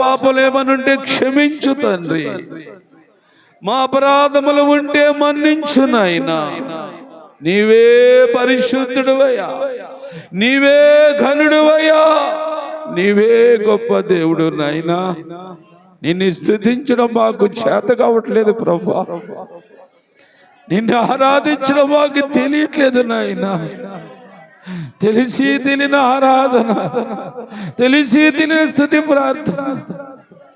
పాపలేమనుంటే క్షమించు తండ్రి. మా అపరాధములు ఉంటే మన్నించు నాయనా. నీవే పరిశుద్ధుడువయ్యా, నీవే ఘనుడువయ్యా, నీవే గొప్ప దేవుడు నాయనా. నిన్ను స్తుతించడం మాకు చేత కావట్లేదు ప్రభా, నిన్ను ఆరాధించడం మాకు తెలియట్లేదు నాయనా. తెలిసి తెలియని ఆరాధన, తెలిసి తెలియని స్తుతి ప్రార్థన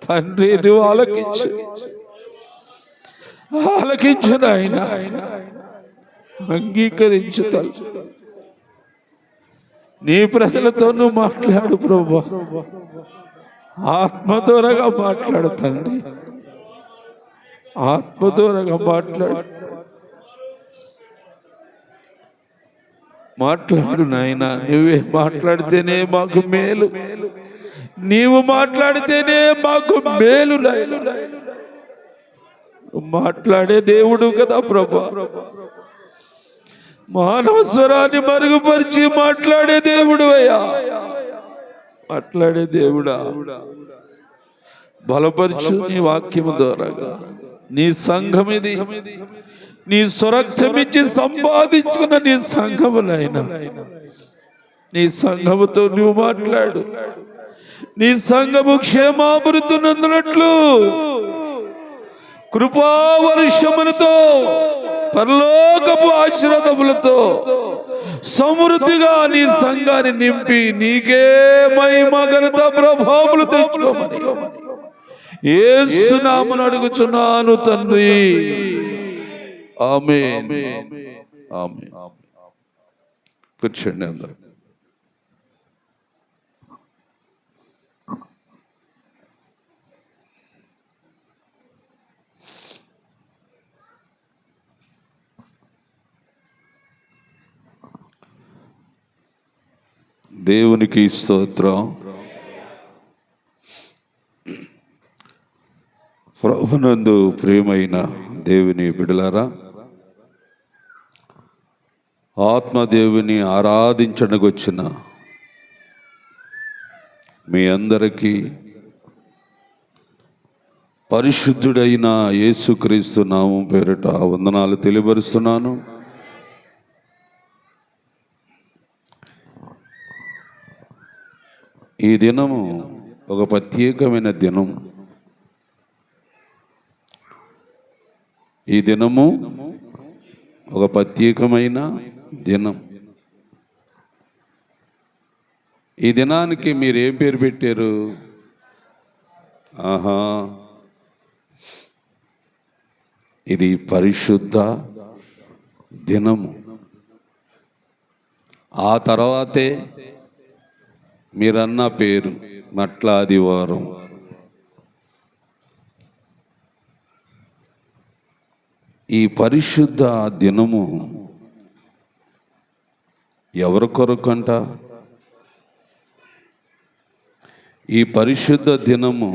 తండ్రి నువ్వు ఆలకించు, ఆలకించు నాయనా. అంగీకరించు తండ్రి. నీ ప్రజలతో నువ్వు మాట్లాడు ప్రభా, ఆత్మదూరగా మాట్లాడు తండ్రి, ఆత్మదూరగా మాట్లాడు నాయనా. నువ్వే మాట్లాడితేనే మాకు మేలు, నీవు మాట్లాడితేనే మాకు మేలు నాయనా. మాట్లాడే దేవుడు కదా ప్రభా, మానవ స్వరాన్ని మరుగుపరిచి మాట్లాడే దేవుడు అయ్యా. మాట్లాడే దేవుడా, బలపరచు నీ వాక్యము ద్వారాగా. నీ సంఘం ఇది, నీ స్వరక్షమిచ్చి సంపాదించుకున్న నీ సంఘములైనా, నీ సంఘముతో నువ్వు మాట్లాడు. నీ సంఘము క్షేమాభివృద్ధి నొందినట్లు కృపావర్షములతో, పరలోకపు ఆశీర్వాదములతో సమృద్ధిగా నీ సంఘాన్ని నింపి నీకే మహిమ ఘనత ప్రభావములు తెచ్చుకోమని యేసు నామమున అడుగుచున్నాను తండ్రి. ఆమేన్, ఆమేన్. కూర్చోండి అందరూ. దేవునికి స్తోత్రం. ప్రభునందు ప్రియమైన దేవుని బిడ్డలారా, ఆత్మదేవుని ఆరాధించడానికి వచ్చిన మీ అందరికీ పరిశుద్ధుడైన యేసుక్రీస్తు నామం పేరిట వందనాలు తెలియపరుస్తున్నాను. ఈ దినము ఒక ప్రత్యేకమైన దినం. ఈ దినము ఒక ప్రత్యేకమైన దినం. ఈ దినానికి మీరు ఏం పేరు పెట్టారు? ఇది పరిశుద్ధ దినము. ఆ తర్వాతే మీరన్న పేరు మట్ల ఆదివారం. ఈ పరిశుద్ధ దినము ఎవరి కొరకంట? ఈ పరిశుద్ధ దినము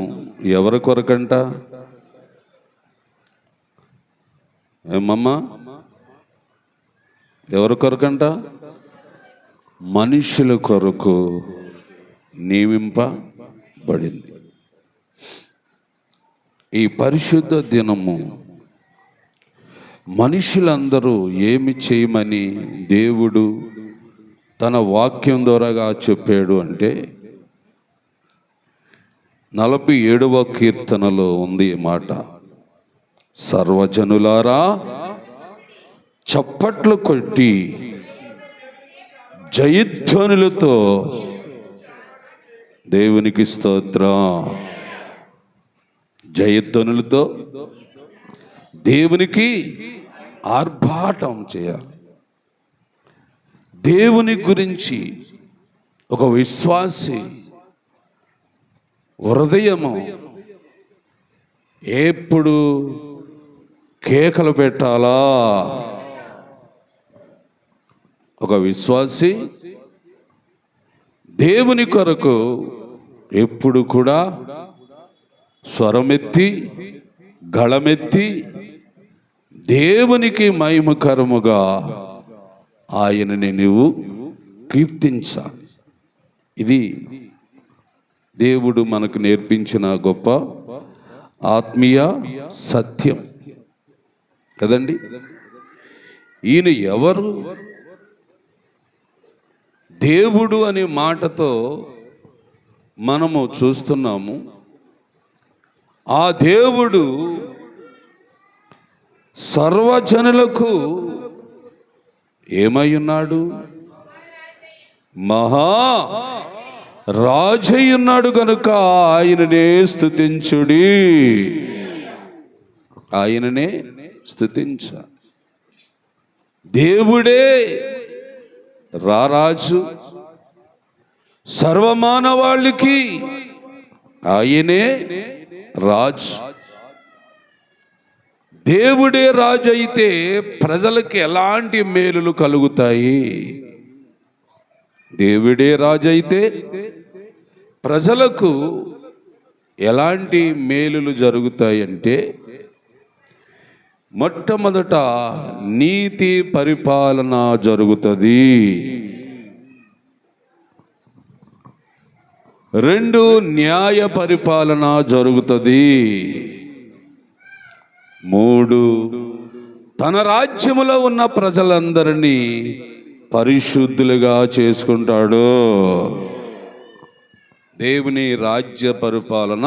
ఎవరి కొరకంట? ఏమమ్మా, ఎవరి కొరకంట? మనుషుల కొరకు నియమింపబడింది. ఈ పరిశుద్ధ దినము మనుషులందరూ ఏమి చేయమని దేవుడు తన వాక్యం ద్వారాగా చెప్పాడు అంటే 47వ కీర్తనలో ఉంది ఈ మాట. సర్వజనులారా చప్పట్లు కొట్టి జయధ్వనులతో దేవునికి స్తోత్రం. జయధ్వనులతో దేవునికి ఆర్భాటం చేయాలి. దేవుని గురించి ఒక విశ్వాసి హృదయము ఎప్పుడు కేకలు పెట్టాలా? ఒక విశ్వాసి దేవుని కొరకు ఎప్పుడు కూడా స్వరమెత్తి గళమెత్తి దేవునికి మహిమకరముగా ఆయనని నువ్వు కీర్తించాలి. ఇది దేవుడు మనకు నేర్పించిన గొప్ప ఆత్మీయ సత్యం కదండి. ఈయన ఎవరు? దేవుడు అనే మాటతో మనము చూస్తున్నాము. ఆ దేవుడు సర్వజనులకు ఏమై ఉన్నాడు? మహా రాజై ఉన్నాడు గనుక ఆయననే స్తుతించుడి. ఆయననే స్తుతించాలి. దేవుడే రారాజు, సర్వమానవాళికి ఆయనే రాజు. దేవుడే రాజు అయితే ప్రజలకు ఎలాంటి మేలులు కలుగుతాయి? దేవుడే రాజు అయితే ప్రజలకు ఎలాంటి మేలులు జరుగుతాయి అంటే, మొట్టమొదట నీతి పరిపాలన జరుగుతుంది. 2 న్యాయ పరిపాలన జరుగుతుంది. 3 తన రాజ్యములో ఉన్న ప్రజలందరినీ పరిశుద్ధులుగా చేసుకుంటాడు. దేవుని రాజ్య పరిపాలన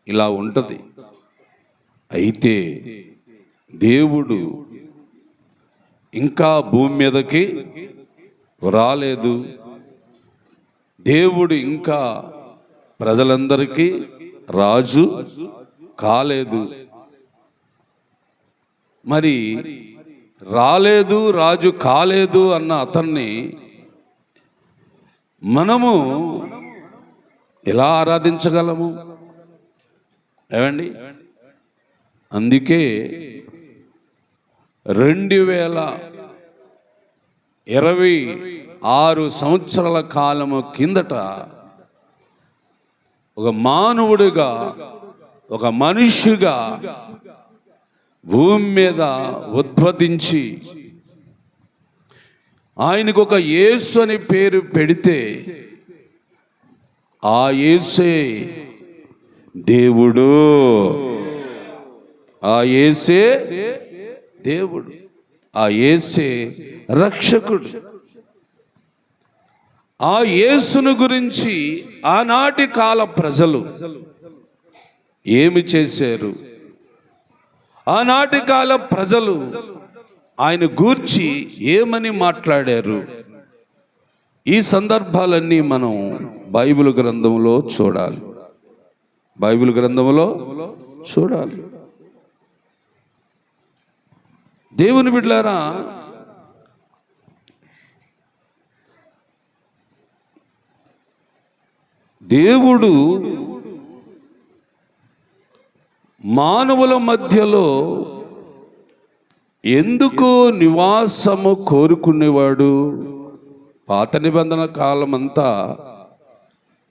ఇలా ఉంటుంది. అయితే దేవుడు ఇంకా భూమి మీదకి రాలేదు. దేవుడు ఇంకా ప్రజలందరికీ రాజు కాలేదు. మరి రాలేదు, రాజు కాలేదు అన్న అతన్ని మనము ఎలా ఆరాధించగలము? ఏమండి? అందుకే 2026 సంవత్సరాల కాలము కిందట ఒక మానవుడిగా, ఒక మనిషిగా భూమి మీద ఉద్భవించి ఆయనకు ఒక యేసు అని పేరు పెడితే, ఆ యేసే దేవుడు. ఆ యేసే దేవుడు. ఆ యేసే రక్షకుడు. ఆ యేసును గురించి ఆనాటి కాల ప్రజలు ఏమి చేశారు? ఆనాటి కాల ప్రజలు ఆయన గూర్చి ఏమని మాట్లాడారు? ఈ సందర్భాలన్నీ మనం బైబిల్ గ్రంథంలో చూడాలి. బైబిల్ గ్రంథంలో చూడాలి. దేవుని బిడ్డలారా, దేవుడు మానవుల మధ్యలో ఎందుకు నివాసము కోరుకునేవాడు? పాత నిబంధన కాలమంతా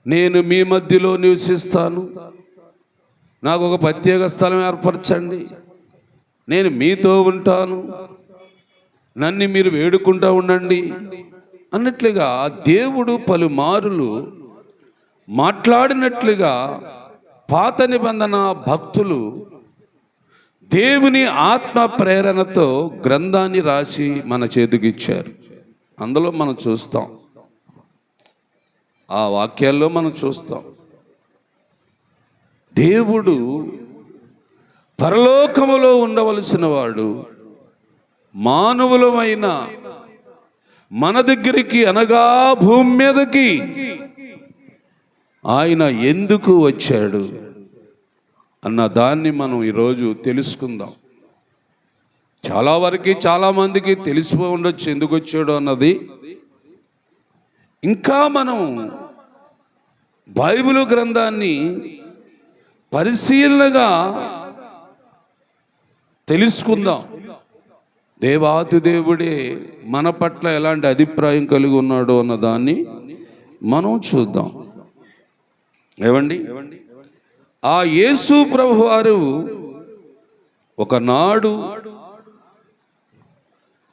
నేను మీ మధ్యలో నివసిస్తాను, నాకు ఒక ప్రత్యేక స్థలం ఏర్పరచండి, నేను మీతో ఉంటాను, నన్ను మీరు వేడుకుంటూ ఉండండి అన్నట్లుగా దేవుడు పలుమారులు మాట్లాడినట్లుగా పాత నిబంధన భక్తులు దేవుని ఆత్మ ప్రేరణతో గ్రంథాన్ని రాసి మన చేతికి ఇచ్చారు. అందులో మనం చూస్తాం, ఆ వాక్యాల్లో మనం చూస్తాం, దేవుడు పరలోకములో ఉండవలసిన వాడు మానవులమైన మన దగ్గరికి, అనగా భూమి మీదకి ఆయన ఎందుకు వచ్చాడు అన్న దాన్ని మనం ఈరోజు తెలుసుకుందాం. చాలా వరకు చాలామందికి తెలిసిపో ఉండొచ్చు ఎందుకు వచ్చాడు అన్నది. ఇంకా మనం బైబిల్ గ్రంథాన్ని పరిశీలనగా తెలుసుకుందాం. దేవాతి దేవుడే మన పట్ల ఎలాంటి అభిప్రాయం కలిగి ఉన్నాడో అన్న దాన్ని మనం చూద్దాం. ఏవండి, ఆ యేసు ప్రభు వారు ఒకనాడు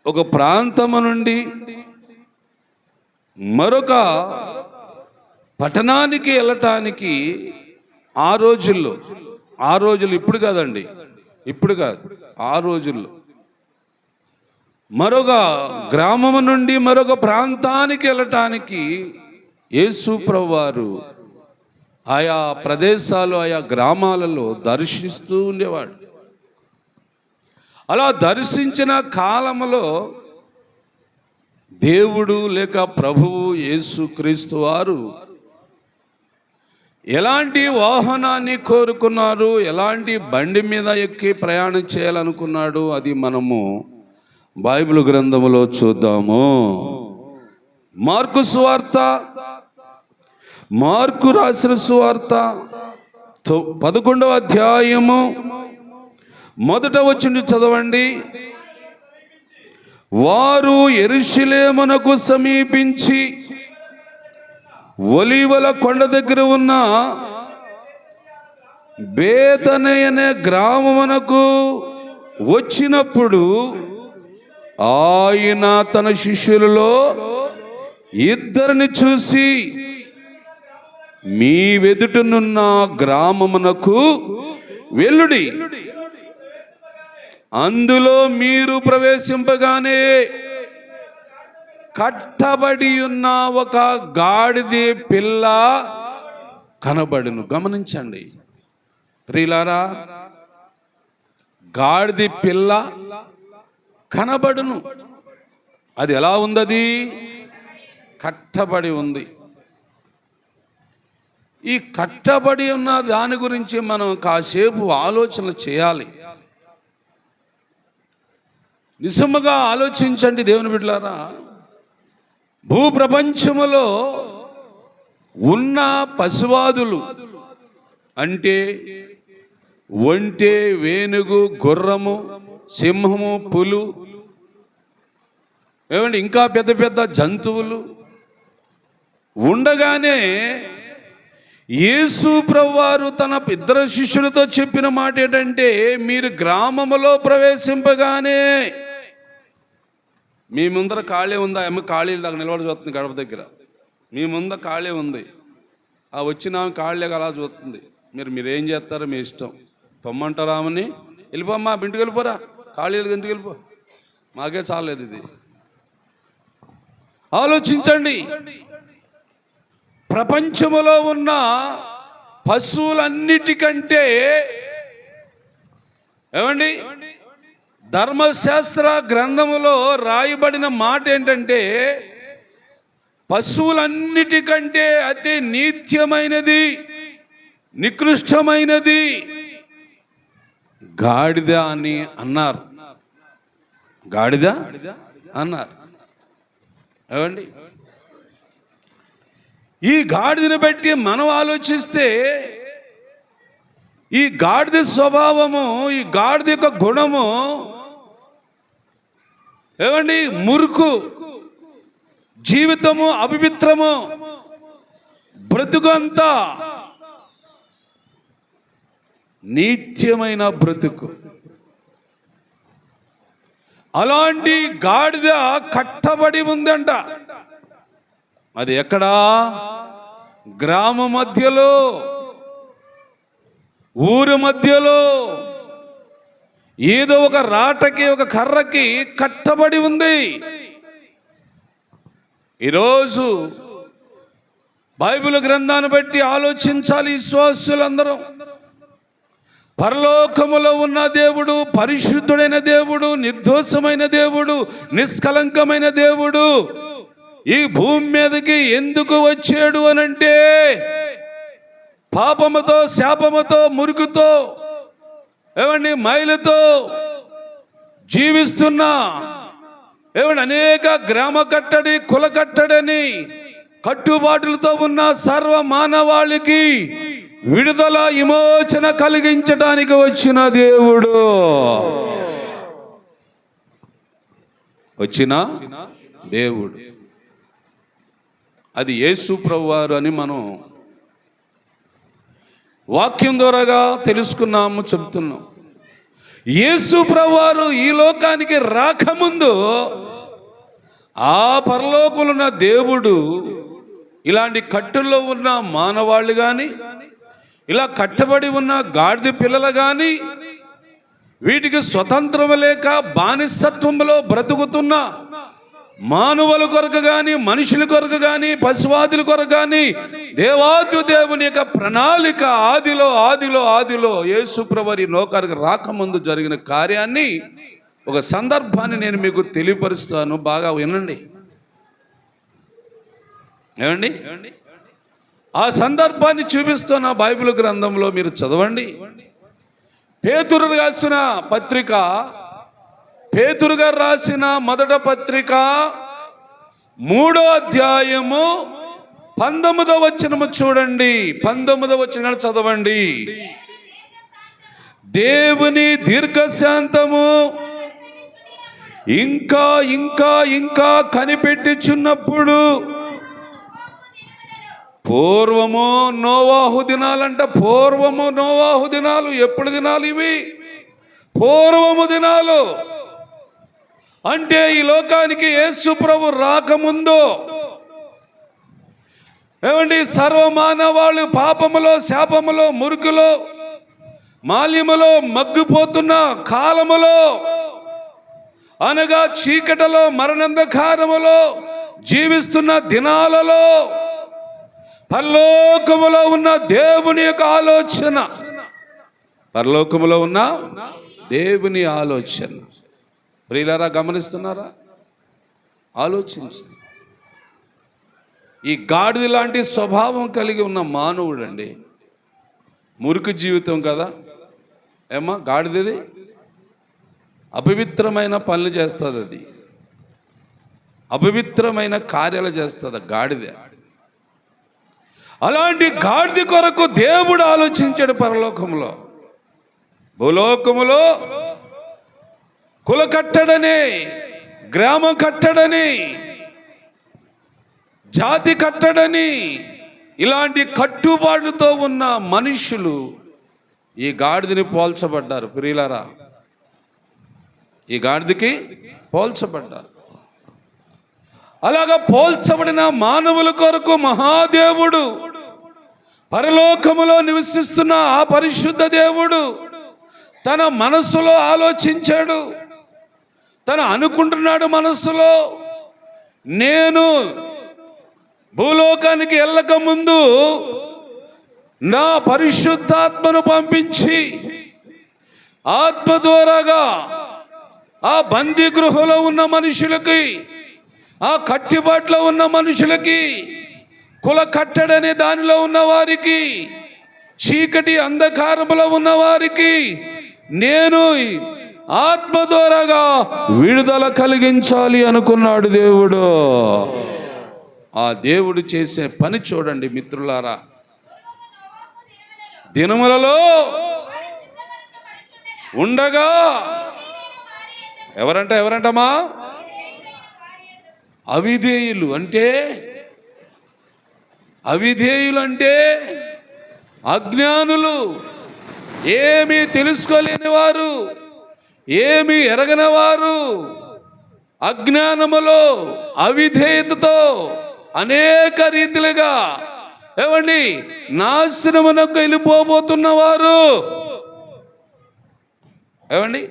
ఒక ప్రాంతము నుండి మరొక పట్టణానికి వెళ్ళటానికి ఆ రోజులు ఇప్పుడు కాదండి, ఇప్పుడు కాదు, ఆ రోజుల్లో మరొక గ్రామము నుండి మరొక ప్రాంతానికి వెళ్ళటానికి యేసు ప్రభువారు ఆయా ప్రదేశాలు, ఆయా గ్రామాలలో దర్శిస్తూ ఉండేవాడు. అలా దర్శించిన కాలములో దేవుడు లేక ప్రభువు యేసుక్రీస్తు వారు ఎలాంటి వాహనాన్ని కోరుకున్నారు, ఎలాంటి బండి మీద ఎక్కి ప్రయాణం చేయాలనుకున్నాడు, అది మనము బైబిల్ గ్రంథములో చూద్దాము. మార్కు రాసిన సువార్త 11వ అధ్యాయము మొదట వచనం చదవండి. వారు యెరూషలేమునకు సమీపించి ఒలీవల కొండ దగ్గర ఉన్న బేతనీ అనే గ్రామమునకు వచ్చినప్పుడు ఆయన తన శిష్యులలో ఇద్దరిని చూసి, మీ వెదుటనున్న గ్రామమునకు వెళ్ళుడి, అందులో మీరు ప్రవేశింపగానే కట్టబడి ఉన్న ఒక గాడిద పిల్ల కనబడును. గమనించండి ప్రియులారా, గాడిద పిల్ల కనబడును. అది ఎలా ఉంది? కట్టబడి ఉంది. ఈ కట్టబడి ఉన్న దాని గురించి మనం కాసేపు ఆలోచన చేయాలి. నిజముగా ఆలోచించండి దేవుని బిడ్డలారా. భూప్రపంచములో ఉన్న పశువాదులు అంటే ఒంటె, వేణుగు, గుర్రము, సింహము, పులు, ఏమండి ఇంకా పెద్ద పెద్ద జంతువులు ఉండగానే యేసు ప్రభువారు తన ఇద్దరు శిష్యులతో చెప్పిన మాట ఏంటంటే, మీరు గ్రామములో ప్రవేశింపగానే, మీ ముందర ఖాళీ ఉందా? ఆమె ఖాళీ దాకా నిలబడి చూస్తుంది గడప దగ్గర. మీ ముందర ఖాళీ ఉంది, ఆ వచ్చిన ఆమె ఖాళీగా అలా చూస్తుంది. మీరేం చేస్తారో మీ ఇష్టం. పొమ్మంటారా ఆమెని? వెళ్ళిపోమ్మా, ఇంటికి వెళ్ళిపోరా, ఖాళీలకు ఇంటికి వెళ్ళిపో, మాకే చాలేదు. ఇది ఆలోచించండి. ప్రపంచములో ఉన్న పశువులన్నిటికంటే ఏమండి ధర్మశాస్త్ర గ్రంథములో రాయబడిన మాట ఏంటంటే, పశువులన్నిటికంటే అతి నీత్యమైనది, నికృష్టమైనది గాడిద అని అన్నారు. గాడిద అన్నారు. ఏమండి ఈ గాడిదను బట్టి మనం ఆలోచిస్తే, ఈ గాడిద స్వభావము, ఈ గాడిద యొక్క గుణము ఏమండి మురుకు, జీవితము అపవిత్రము, బ్రతుకు అంతా నీత్యమైన బ్రతుకు. అలాంటి గాడిద కట్టబడి ఉందంట. అది ఎక్కడా? గ్రామ మధ్యలో, ఊరు మధ్యలో, ఏదో ఒక రాటకి, ఒక కర్రకి కట్టబడి ఉంది. ఈరోజు బైబిల్ గ్రంథాన్ని బట్టి ఆలోచించాలి విశ్వాసులందరూ. పరలోకములో ఉన్న దేవుడు పరిశుద్ధుడైన దేవుడు, నిర్దోషమైన దేవుడు, నిష్కలంకమైన దేవుడు ఈ భూమి మీదకి ఎందుకు వచ్చాడు అనంటే, పాపముతో, శాపముతో, మురుగుతో, ఏమండి మైలుతో జీవిస్తున్నా, ఏమండి అనేక గ్రామ కట్టడి, కుల కట్టడని కట్టుబాటులతో ఉన్న సర్వ మానవాళికి విడుదల, విమోచన కలిగించడానికి వచ్చిన దేవుడు, వచ్చిన దేవుడు. అది యేసు ప్రభువారు అని మనం వాక్యం ద్వారాగా తెలుసుకున్నాము, చెప్తున్నాం. యేసు ప్రభువారు ఈ లోకానికి రాకముందు ఆ పరలోకమున్న దేవుడు ఇలాంటి కట్టుల్లో ఉన్న మానవాళ్ళు కానీ, ఇలా కట్టబడి ఉన్న గాడిద పిల్లలు కానీ, వీటికి స్వతంత్రం లేక బానిసత్వంలో బ్రతుకుతున్న మానవుల కొరకు కానీ, మనుషుల కొరకు కానీ, పశువాదుల కొరకు కానీ దేవాది దేవుని యొక్క ప్రణాళిక ఆదిలో యేసుప్రభు లోకానికి రాకముందు జరిగిన కార్యాన్ని, ఒక సందర్భాన్ని నేను మీకు తెలియపరుస్తాను. బాగా వినండి. ఏమండి? ఆ సందర్భాన్ని చూపిస్తున్న బైబిల్ గ్రంథంలో మీరు చదవండి. పేతురు రాసిన పత్రిక, పేతురు గారు రాసిన మొదటి పత్రిక 3వ అధ్యాయము 19వ వచనము చూడండి. 19వ వచనం చదవండి. దేవుని దీర్ఘశాంతము ఇంకా ఇంకా ఇంకా కనిపెట్టుచున్నప్పుడు, పూర్వము నోవాహు దినాలంట. పూర్వము నోవాహు దినాలు. ఎప్పుడు దినాలు ఇవి? పూర్వము దినాలు అంటే ఈ లోకానికి యేసు ప్రభు రాకముందు. ఏమండి? సర్వమానవాళ్ళు పాపములో, శాపములో, మురుగులో, మాలిములో మగ్గిపోతున్న కాలములో, అనగా చీకటిలో, మరణంధకారములో జీవిస్తున్న దినాలలో పరలోకములో ఉన్న దేవుని యొక్క ఆలోచన, పరలోకములో ఉన్న దేవుని ఆలోచన ప్రియులారా గమనిస్తున్నారా? ఆలోచించండి. ఈ గాడిద లాంటి స్వభావం కలిగి ఉన్న మానవుడు అండి, మురికి జీవితం కదా ఏమా గాడిదది, అపవిత్రమైన పనులు చేస్తుంది, అది అపవిత్రమైన కార్యాలు చేస్తుంది గాడిద. అలాంటి గాడిద కొరకు దేవుడు ఆలోచించాడు. పరలోకములో, భూలోకములో కుల కట్టడని, గ్రామం కట్టడని, జాతి కట్టడని, ఇలాంటి కట్టుబాటుతో ఉన్న మనుషులు ఈ గాడిదని పోల్చబడ్డారు. ప్రియులారా, ఈ గాడిదకి పోల్చబడ్డారు. అలాగా పోల్చబడిన మానవుల కొరకు మహాదేవుడు, పరలోకములో నివసిస్తున్న ఆ పరిశుద్ధ దేవుడు తన మనస్సులో ఆలోచించాడు. తను అనుకుంటున్నాడు మనస్సులో, నేను భూలోకానికి వెళ్ళక ముందు నా పరిశుద్ధాత్మను పంపించి ఆత్మ ద్వారాగా ఆ బందీ గృహలో ఉన్న మనుషులకి, ఆ కట్టుబాట్లో ఉన్న మనుషులకి, కుల కట్టడనే దానిలో ఉన్న వారికి, చీకటి అంధకారములో ఉన్న వారికి నేను ఆత్మ ద్వారాగా విడుదల కలిగించాలి అనుకున్నాడు దేవుడు. ఆ దేవుడు చేసే పని చూడండి మిత్రులారా. దినములలో ఉండగా ఎవరంటమా? అవిధేయులు అంటే అజ్ఞానులు, ఏమీ తెలుసుకోలేని వారు, ఏమీ ఎరగని వారు, అజ్ఞానములో అవిధేయతతో అనేక రీతిలుగా ఏమండి నాశనమునకు వెళ్ళిపోబోతున్న వారు. ఏమండి?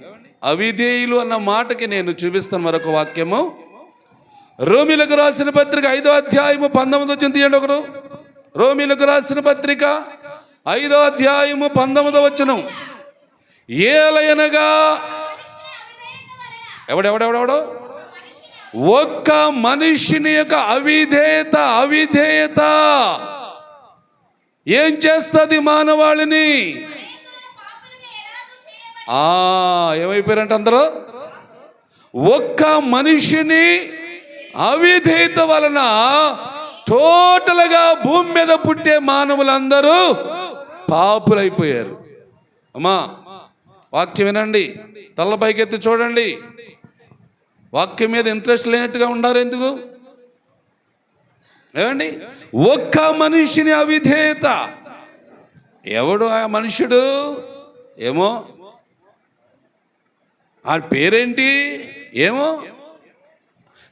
అవిధేయులు అన్న మాటకి నేను చూపిస్తాను మరొక వాక్యము. రోమీలకు రాసిన పత్రిక 5వ అధ్యాయము 19వ వచనం తీయండి ఒకరు. రోమీలకు రాసిన పత్రిక 5వ అధ్యాయము 19వ వచనం. ఏలయనగా ఎవడెవడెవడెవడో ఒక్క మనిషిని యొక్క అవిధేయత ఏం చేస్తుంది మానవాళిని? ఏమైపోయారంట అందరూ? ఒక్క మనిషిని అవిధేయత వలన టోటల్గా భూమి మీద పుట్టే మానవులందరూ పాపులైపోయారు. అమ్మా వాక్యం వినండి, తల్ల పైకెత్తి చూడండి. వాక్యం మీద ఇంట్రెస్ట్ లేనట్టుగా ఉండారు ఎందుకు? ఏమండి? ఒక్క మనిషిని అవిధేయత. ఎవడు ఆ మనుషుడు? ఏమో, ఆ పేరేంటి ఏమో,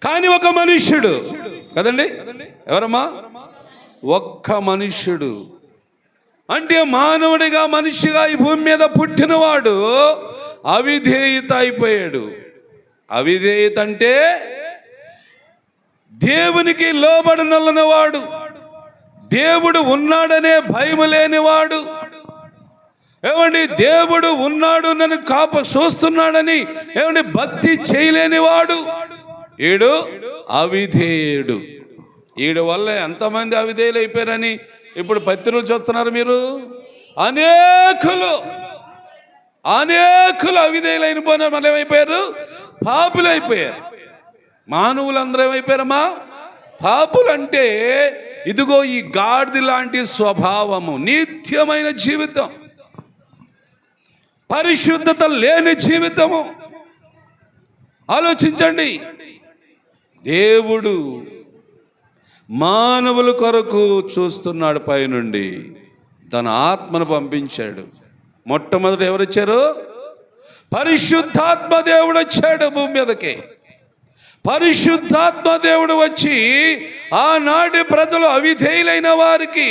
కానీ ఒక మనుష్యుడు కదండి. ఎవరమ్మా? ఒక్క మనుష్యుడు. అంటే మానవుడిగా మనిషిగా ఈ భూమి మీద పుట్టినవాడు అవిధేయత అయిపోయాడు. అవిధేయత అంటే దేవునికి లోబడనల్లనివాడు, దేవుడు ఉన్నాడనే భయం లేనివాడు, ఏమండి దేవుడు ఉన్నాడు నన్ను చూస్తున్నాడని ఏమండి భక్తి చేయలేనివాడు ఈడు అవిధేయుడు. ఈడు వల్ల ఎంతమంది అవిధేయులు అయిపోయారని ఇప్పుడు పత్రికలు చూస్తున్నారు మీరు. అనేకులు అవిధేయులైన పోయిన మళ్ళీ ఏమైపోయారు? పాపులు అయిపోయారు. మానవులందరూ ఏమైపోయారమ్మా? పాపులు. అంటే ఇదిగో ఈ గాడిద లాంటి స్వభావము, నిత్యమైన జీవితం, పరిశుద్ధత లేని జీవితము. ఆలోచించండి. దేవుడు మానవుల కొరకు చూస్తున్నాడు. పైనుండి తన ఆత్మను పంపించాడు. మొట్టమొదటి ఎవరు వచ్చారు? పరిశుద్ధాత్మ దేవుడు వచ్చాడు భూమి మీదకి. పరిశుద్ధాత్మ దేవుడు వచ్చి ఆనాటి ప్రజలు అవిధేయులైన వారికి,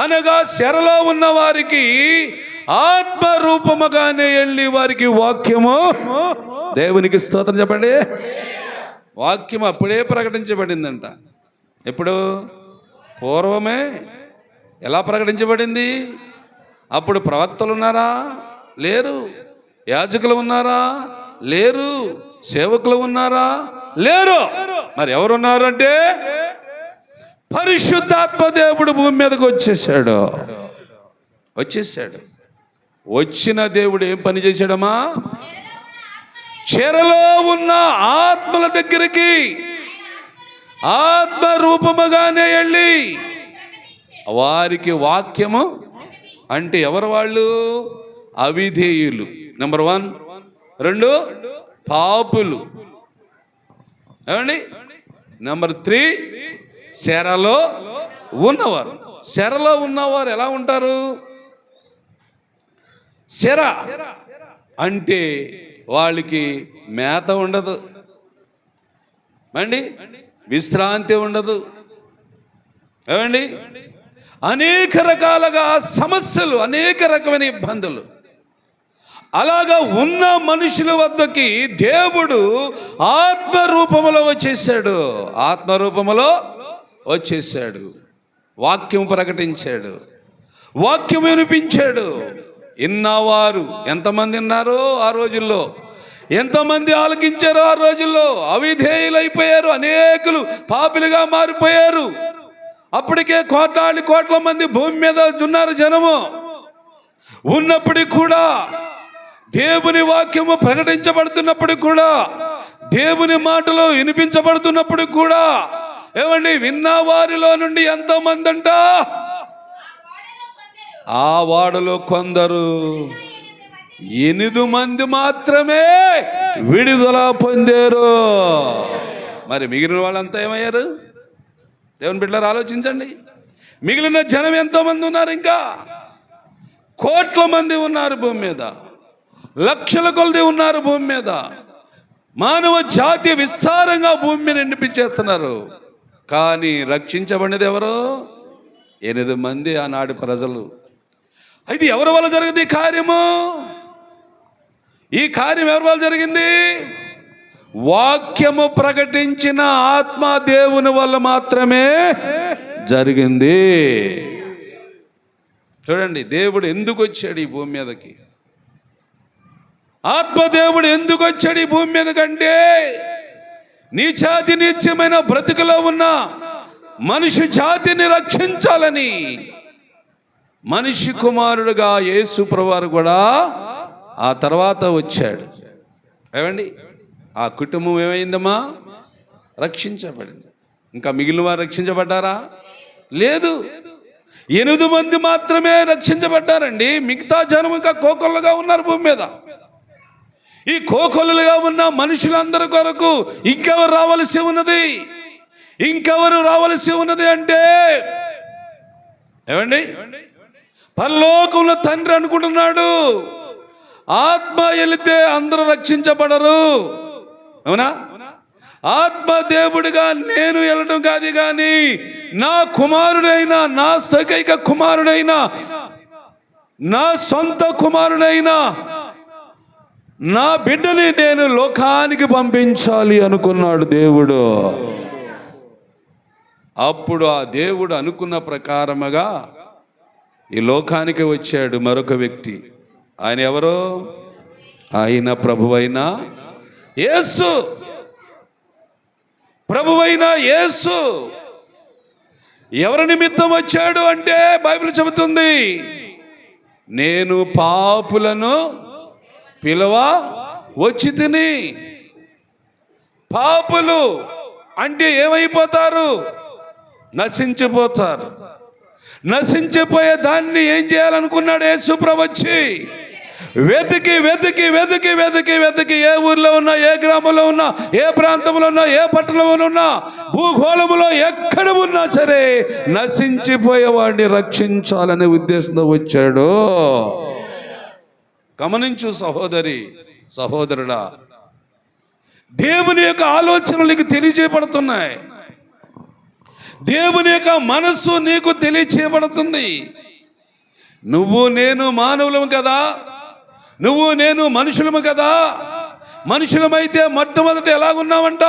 అనగా చెరలో ఉన్న వారికి ఆత్మ రూపముగానే వెళ్ళి వారికి వాక్యము, దేవునికి స్తోత్రం చెప్పండి, వాక్యం అప్పుడే ప్రకటించబడిందంట. ఎప్పుడు? పూర్వమే. ఎలా ప్రకటించబడింది? అప్పుడు ప్రవక్తలు ఉన్నారా? లేరు. యాజకులు ఉన్నారా? లేరు. సేవకులు ఉన్నారా? లేరు. మరి ఎవరున్నారు అంటే పరిశుద్ధాత్మ దేవుడు భూమి మీదకి వచ్చేసాడు. వచ్చిన దేవుడు ఏం పని చేశాడమ్మా? చెరలో ఉన్న ఆత్మల దగ్గరికి ఆత్మ రూపముగానే వెళ్ళి వారికి వాక్యము, అంటే ఎవరు వాళ్ళు? అవిధేయులు నెంబర్ 1. 2 పాపులు. ఏమండి? నెంబర్ 3 చెరలో ఉన్నవారు. చెరలో ఉన్నవారు ఎలా ఉంటారు? చెర అంటే వాళ్ళకి మేత ఉండదు అండి, విశ్రాంతి ఉండదు. ఏమండి? అనేక రకాలుగా సమస్యలు, అనేక రకమైన ఇబ్బందులు. అలాగా ఉన్న మనుషుల వద్దకి దేవుడు ఆత్మ రూపములో వచ్చేసాడు. వాక్యం ప్రకటించాడు, వాక్యం వినిపించాడు. ఇన్నవారు ఎంతమంది ఉన్నారో ఆ రోజుల్లో, ఎంతమంది ఆలకించారో ఆ రోజుల్లో. అవిధేయులైపోయారు, అనేకులు పాపులుగా మారిపోయారు. అప్పటికే కోట్ల మంది భూమి మీద ఉన్నారు జనము. ఉన్నప్పటికీ కూడా, దేవుని వాక్యము ప్రకటించబడుతున్నప్పటికి కూడా, దేవుని మాటలు వినిపించబడుతున్నప్పటికి కూడా, ఏమండి, విన్న వారిలో నుండి ఎంతోమంది అంట, ఆ వాడలో కొందరు 8 మంది మాత్రమే విడుదల పొందారు. మరి మిగిలిన వాళ్ళంతా ఏమయ్యారు? దేవుని బిడ్డలారా ఆలోచించండి. మిగిలిన జనం ఎంతోమంది ఉన్నారు? ఇంకా కోట్ల మంది ఉన్నారు భూమి మీద, లక్షల కొలది ఉన్నారు భూమి మీద. మానవ జాతి విస్తారంగా భూమి మీద నిండిపించేస్తున్నారు. కానీ రక్షించబడినది ఎవరు? 8 మంది ఆనాటి ప్రజలు. అయితే ఎవరి వల్ల జరిగింది ఈ కార్యము? ఈ కార్యం ఎవరి వల్ల జరిగింది? వాక్యము ప్రకటించిన ఆత్మ దేవుని వల్ల మాత్రమే జరిగింది. చూడండి, దేవుడు ఎందుకు వచ్చాడు ఈ భూమి మీదకి? ఆత్మదేవుడు ఎందుకు వచ్చాడు ఈ భూమి మీదకంటే, నీచాతి నీచమైన బ్రతుకులో ఉన్న మనిషి జాతిని రక్షించాలని మనిషి కుమారుడుగా యేసు ప్రభువారు కూడా ఆ తర్వాత వచ్చాడు. ఏమండి? ఆ కుటుంబం ఏమైందమ్మా? రక్షించబడింది. ఇంకా మిగిలిన వారు రక్షించబడ్డారా? లేదు. 8 మంది మాత్రమే రక్షించబడ్డారండి. మిగతా జనం ఇంకా కోకొల్లగా ఉన్నారు భూమి మీద. ఈ కోకొల్లుగా ఉన్న మనుషులందరి కొరకు ఇంకెవరు రావాల్సి ఉన్నది? అంటే ఏమండి, పరలోకంలో తండ్రి అనుకుంటున్నాడు, ఆత్మ వెళితే అందరూ రక్షించబడరు. అవునా? ఆత్మదేవుడిగా నేను వెళ్ళడం కాదు, కానీ నా కుమారుడైన, నా ఏకైక కుమారుడైన, నా సొంత కుమారుడైన నా బిడ్డని నేను లోకానికి పంపించాలి అనుకున్నాడు దేవుడు. అప్పుడు ఆ దేవుడు అనుకున్న ప్రకారముగా ఈ లోకానికి వచ్చాడు మరొక వ్యక్తి. ఆయన ఎవరో? ఆయన ప్రభువైన యేసు. ప్రభువైన యేసు ఎవరి నిమిత్తం వచ్చాడు అంటే బైబిల్ చెబుతుంది, నేను పాపులను పిలువ వచ్చి తిని. పాపులు అంటే ఏమైపోతారు? నశించిపోతారు. నశించిపోయే దాన్ని ఏం చేయాలనుకున్నాడు యేసు ప్రభు వచ్చి? వెతికి వెతికి వెతికి వెతికి వెతికి ఏ ఊర్లో ఉన్నా, ఏ గ్రామంలో ఉన్నా, ఏ ప్రాంతంలో ఉన్నా, ఏ పట్టణంలో ఉన్నా, భూగోళములో ఎక్కడ ఉన్నా సరే నశించిపోయేవాడిని రక్షించాలనే ఉద్దేశంతో వచ్చాడు. గమనించు సహోదరి, సహోదరుడా, దేవుని యొక్క ఆలోచనలు నీకు తెలియజేయబడుతున్నాయి. దేవుని యొక్క మనస్సు నీకు తెలియచేయబడుతుంది. నువ్వు నేను మానవులము కదా, నువ్వు నేను మనుషులము కదా. మనుషులమైతే మొట్టమొదట ఎలాగున్నామంట?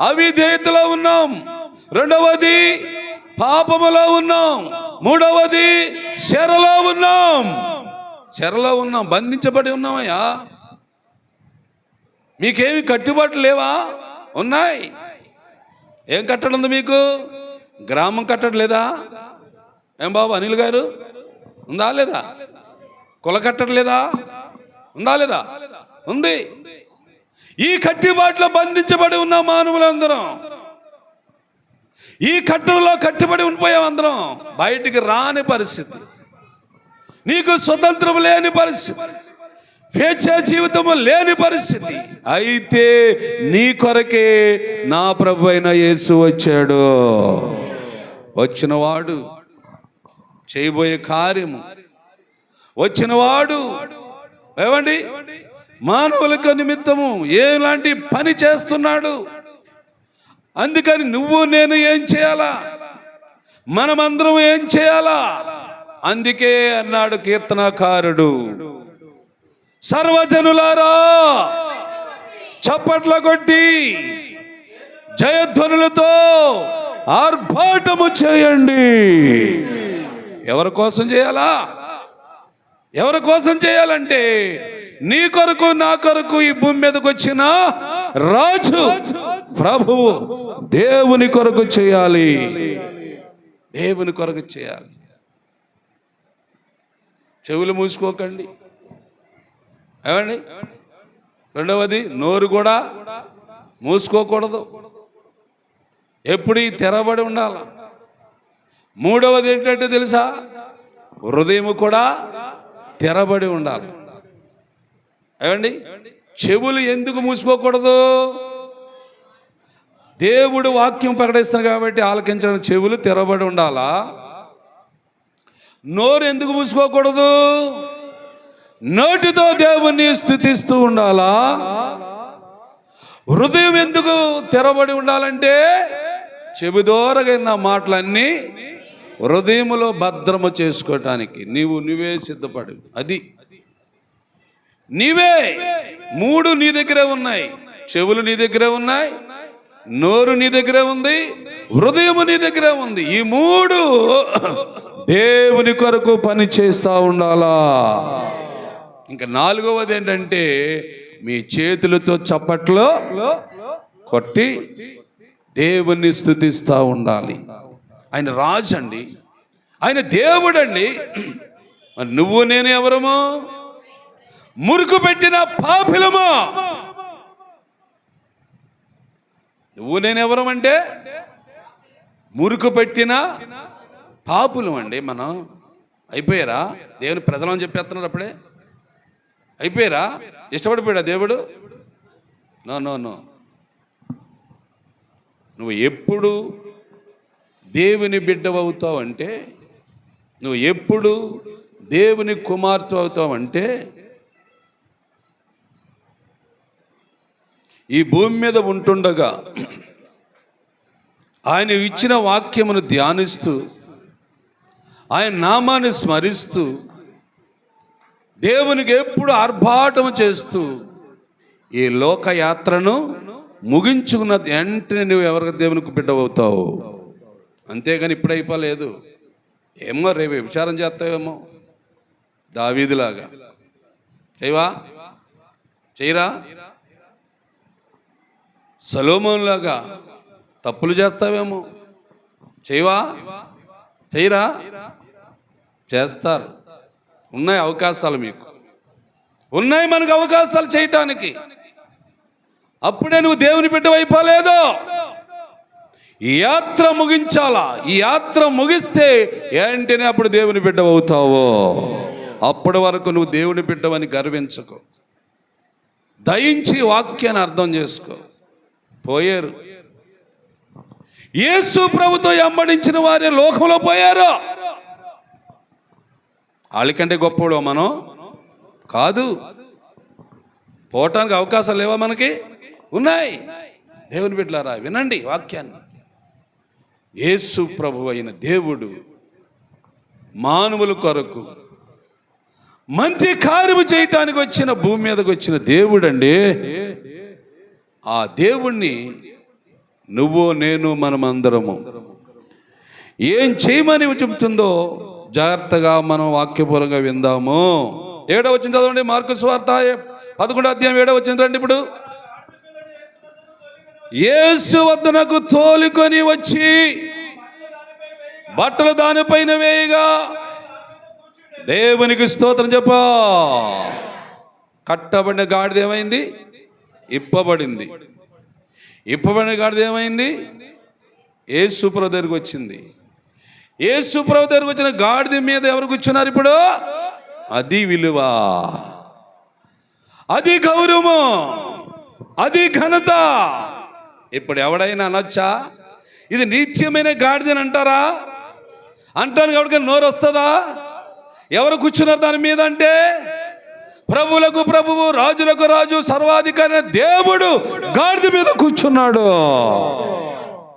అవిధేయతలో ఉన్నాం. రెండవది పాపములో ఉన్నాం. మూడవది చెరలో ఉన్నాం. చెరలో ఉన్నాం, బంధించబడి ఉన్నామయ్యా. మీకేమి కట్టుబాట్లు లేవా? ఉన్నాయి. ఏం కట్టడం ఉంది మీకు? గ్రామం కట్టడం లేదా? ఏం బాబు అనిల్ గారు, ఉందా లేదా? కుల కట్టడం లేదా? ఉందా లేదా? ఉంది. ఈ కట్టుబాట్లో బంధించబడి ఉన్న మానవులందరం, ఈ కట్టడలో కట్టుబడి ఉండిపోయాం అందరం. బయటికి రాని పరిస్థితి, నీకు స్వతంత్రం లేని పరిస్థితి, స్వేచ్ఛ జీవితము లేని పరిస్థితి. అయితే నీ కొరకే నా ప్రభు అయిన యేసు వచ్చాడు. వచ్చినవాడు చేయబోయే కార్యము, వచ్చినవాడు ఏమండి మానవులకు నిమిత్తము ఎలాంటి పని చేస్తున్నాడు. అందుకని నువ్వు నేను ఏం చేయాలా? మనమందరం ఏం చేయాలా? అందుకే అన్నాడు కీర్తనకారుడు, సర్వజనులారా చప్పట్ల కొట్టి జయధ్వనులతో ఆర్భాటము చేయండి. ఎవరి కోసం చేయాలా? ఎవరి కోసం చేయాలంటే నీ కొరకు నా కొరకు ఈ భూమి మీదకి వచ్చిన రాజు ప్రభువు దేవుని కొరకు చేయాలి. దేవుని కొరకు చేయాలి. చెవులు మూసుకోకండి, ఏమండి. రెండవది నోరు కూడా మూసుకోకూడదు, ఎప్పుడు తెరబడి ఉండాలి. మూడవది ఏంటంటే తెలుసా? హృదయం కూడా తెరబడి ఉండాలి. ఏమండి, చెవులు ఎందుకు మూసుకోకూడదు? దేవుడు వాక్యం ప్రకటిస్తాను కాబట్టి ఆలకించడం చెవులు తెరబడి ఉండాలా. నోరు ఎందుకు మూసుకోకూడదు? నోటితో దేవుణ్ణి స్తుతిస్తూ ఉండాలా. హృదయం ఎందుకు తెరబడి ఉండాలంటే చెబుదోరగైన మాటలన్నీ హృదయములో భద్రము చేసుకోవటానికి నువ్వే సిద్ధపడు. అది నీవే. మూడు నీ దగ్గరే ఉన్నాయి. చెవులు నీ దగ్గరే ఉన్నాయి, నోరు నీ దగ్గరే ఉంది, హృదయము నీ దగ్గరే ఉంది. ఈ మూడు దేవుని కొరకు పని చేస్తూ ఉండాలా. ఇంకా నాలుగవది ఏంటంటే మీ చేతులతో చప్పట్లో కొట్టి దేవుణ్ణి స్తుతిస్తూ ఉండాలి. ఆయన రాజు అండి, ఆయన దేవుడు అండి. నువ్వు నేను ఎవరము? మురుకు పెట్టిన పాపులము. నువ్వు నేను ఎవరమంటే మురుకు పెట్టిన పాపులం అండి. మనం అయిపోయారా? దేవుని ప్రజలని చెప్పేస్తున్నాడు. అప్పుడే అయిపోయారా? ఇష్టపడిపోయాడా దేవుడు? No no no. నువ్వు ఎప్పుడు దేవుని బిడ్డవవుతావు అంటే, నువ్వు ఎప్పుడు దేవుని కుమార్తె అవుతావు అంటే, ఈ భూమి మీద ఉంటుండగా ఆయన ఇచ్చిన వాక్యమును ధ్యానిస్తూ, ఆయన నామాన్ని స్మరిస్తూ, దేవునికి ఎప్పుడు ఆర్భాటము చేస్తూ ఈ లోకయాత్రను ముగించుకున్న వెంటనే నువ్వు ఎవరికి దేవునికి బిడ్డవుతావు. అంతేగాని ఇప్పుడు అయిపోలేదు. ఏమో రేపు విచారం చేస్తావేమో దావీదులాగా. చేయరా? సొలొమోనులాగా తప్పులు చేస్తావేమో. చేయరా? చేస్తారు. ఉన్నాయి అవకాశాలు, మీకు ఉన్నాయి, మనకు అవకాశాలు చేయటానికి. అప్పుడే నువ్వు దేవుని బిడ్డ అయిపోలేదు. ఈ యాత్ర ముగించాలా. ఈ యాత్ర ముగిస్తే ఏంటనే అప్పుడు దేవుని బిడ్డ అవుతావో. అప్పటి వరకు నువ్వు దేవుని బిడ్డవని గర్వించుకో. దయించి వాక్యాన్ని అర్థం చేసుకో. పోయారు యేసు ప్రభుతో వెంబడించిన వారే లోకంలో పోయారు. వాళ్ళకంటే గొప్పవాడు మనం కాదు. పోవటానికి అవకాశాలు లేవా? మనకి ఉన్నాయి. దేవుని బిడ్డలారా, వినండి వాక్యాన్ని. యేసు ప్రభు అయిన దేవుడు మానవుల కొరకు మంచి కార్యము చేయటానికి వచ్చిన భూమి మీదకి వచ్చిన దేవుడండి. ఆ దేవుణ్ణి నువ్వు నేను మనమందరము ఏం చేయమని చెబుతుందో జాగ్రత్తగా మనం వాక్యపూర్వకంగా విందాము. 7వ వచనం చదవండి. మార్కు సువార్త 11వ అధ్యాయం 7వ వచనం రండి. ఇప్పుడు యేసు వద్దనకు తోలుకొని వచ్చి బట్టలు దానిపైన వేయగా, దేవునికి స్తోత్రం చెప్పా, కట్టబడిన గాడిద ఏమైంది? ఇప్పబడింది. ఇప్పబడిన గాడిద ఏమైంది? యేసు ప్రభు దగ్గరికి వచ్చింది. యేసు ప్రభు దగ్గరికి వచ్చిన గాడిద మీద ఎవరు కూర్చున్నారు ఇప్పుడు? అది విలువ, అది గౌరవము, అది ఘనత. ఇప్పుడు ఎవడైనా అనొచ్చా ఇది నిత్యమైన గాడిదని అంటారా? అంటాను. ఎవరికైనా నోరు వస్తుందా? ఎవరు కూర్చున్నారు దాని మీద అంటే? ప్రభువులకు ప్రభువు, రాజులకు రాజు, సర్వాధికారి దేవుడు గాడిద మీద కూర్చున్నాడు.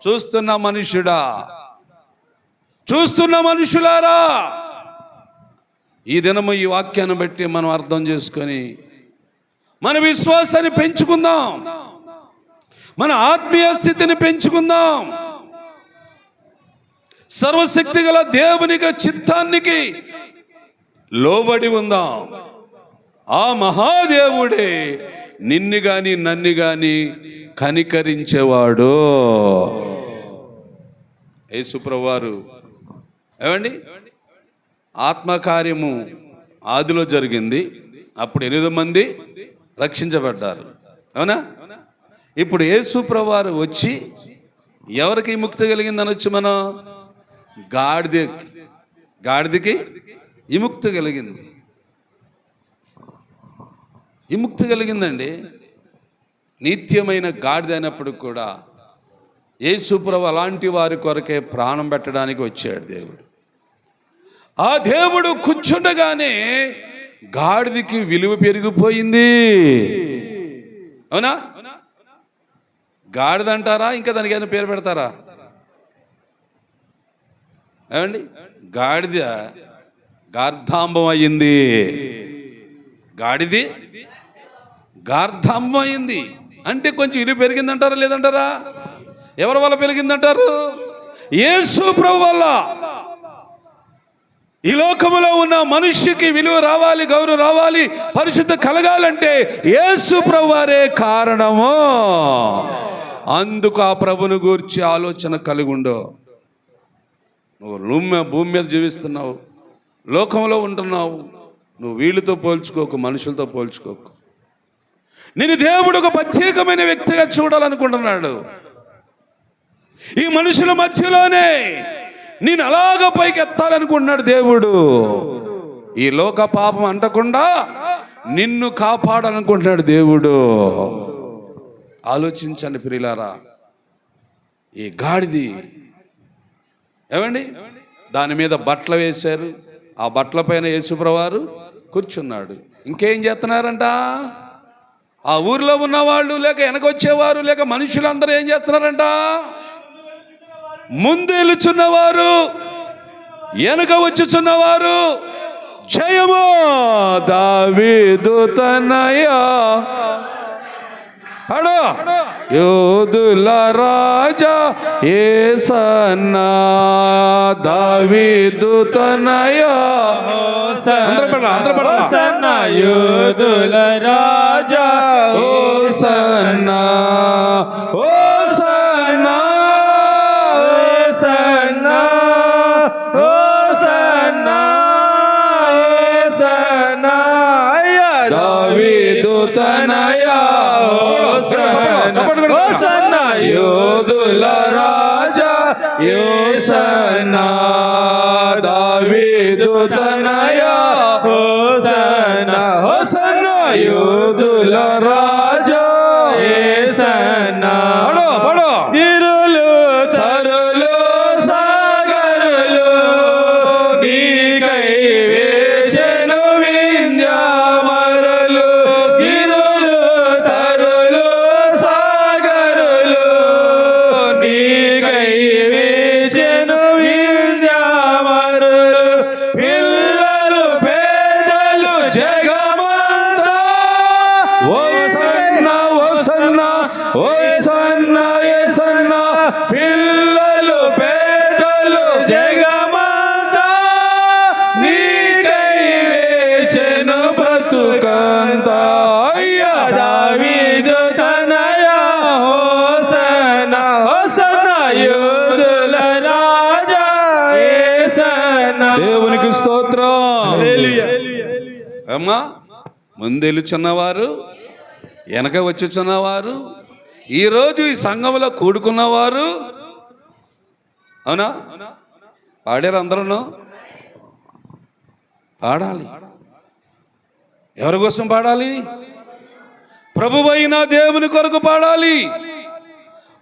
చూస్తున్న మనుషుడా, చూస్తున్న మనుషులారా, ఈ దినము ఈ వాక్యాన్ని బట్టి మనం అర్థం చేసుకొని మన విశ్వాసాన్ని పెంచుకుందాం, మన ఆత్మీయ స్థితిని పెంచుకుందాం. సర్వశక్తి గల దేవునికి చిత్తానికి లోబడి ఉందాం. ఆ మహాదేవుడే నిన్ను గాని నన్ను గాని కనికరించేవాడు. యేసు ప్రభువారు ఏమండి, ఆత్మకార్యము ఆదిలో జరిగింది. అప్పుడు 8 మంది రక్షించబడ్డారు. అవునా? ఇప్పుడు యేసు ప్రభువారు వచ్చి ఎవరికి విముక్తి కలిగింది అనొచ్చు? మనం గాడిదకి విముక్తి కలిగింది. విముక్తి కలిగిందండి. నిత్యమైన గాడిద అయినప్పుడు కూడా యేసు ప్రభు అలాంటి వారి కొరకే ప్రాణం పెట్టడానికి వచ్చాడు దేవుడు. ఆ దేవుడు కూర్చుండగానే గాడిదకి విలువ పెరిగిపోయింది. అవునా? గాడిద అంటారా? ఇంకా దానికి ఏదైనా పేరు పెడతారా? ఏమండి, గాడిద గార్ధాంబం అయ్యింది. గాడిది గార్ధాంబం అయింది అంటే కొంచెం విలువ పెరిగిందంటారా లేదంటారా? ఎవరి వల్ల పెరిగిందంటారు? యేసు ప్రభు వల్ల. ఈ లోకములో ఉన్న మనిషికి విలువ రావాలి, గౌరవం రావాలి, పరిశుద్ధ కలగాలంటే యేసు ప్రభు వారే కారణము. అందుకు ఆ ప్రభుని గూర్చి ఆలోచన కలిగి ఉండో. నువ్వు భూమి మీద జీవిస్తున్నావు, లోకంలో ఉంటున్నావు, నువ్వు వీళ్ళతో పోల్చుకోకు, మనుషులతో పోల్చుకోకు. నేను దేవుడు ఒక ప్రత్యేకమైన వ్యక్తిగా చూడాలనుకుంటున్నాడు. ఈ మనుషుల మధ్యలోనే నేను అలాగ పైకి ఎత్తాలనుకుంటున్నాడు దేవుడు. ఈ లోక పాపం అంటకుండా నిన్ను కాపాడాలనుకుంటున్నాడు దేవుడు. ఆలోచించండి ప్రియులారా. ఈ గాడిది ఏమండి, దాని మీద బట్టలు వేశారు. ఆ బట్టల పైన యేసుప్రభువారు కూర్చున్నాడు. ఇంకేం చేస్తున్నారంట? ఆ ఊరిలో ఉన్నవాళ్ళు లేక వెనకొచ్చేవారు లేక మనుషులందరూ ఏం చేస్తున్నారంట? ముందు వెళుచున్నవారు, వెనక వచ్చుచున్నవారు, జయము దావీదు తనయ పాడు, యోధుల రాజా యేసన్నా, దావీదు తనయ హోసన్నా, యోధుల రాజా హోసన్నా, హోసన్నా, హోసన్నా, హోసన్నా, హోసన్నా, దావీదు తనయ హోసన్నా, యోధుల రాజా యేసన్నా, దావీదు తనయ హోసన్నా, హోసన్నా, యోధుల రాజా యేసన్నా. పడు గిరులు చరులు సాగరులు నీకై వేసెను వింధ్యామరులు, గిరులు చరులు సాగరులు నీకై వేచెను వింధ్యామరులు, పిల్లలు పేదలు జగమంతా ఓసన్న ఓసన్న ఓసన్న యేసన్న, పిల్లలు పేదలు జగమంతా నీకై వేచెను బ్రతుకంతా, అయ్యా దావీదు తనయ హోసన్నా, హోసన్నా, యోధుల రాజా యేసన్నా. దేవునికి స్తోత్రం. హల్లెలూయా. అమ్మా, ముందెలుచున్నవారు, వెనక వచ్చుచున్నవారు, ఈరోజు ఈ సంఘంలో కూడుకున్నవారు, అవునా? పాడారు అందరూ? పాడాలి. ఎవరి కోసం పాడాలి? ప్రభువైన దేవుని కొరకు పాడాలి.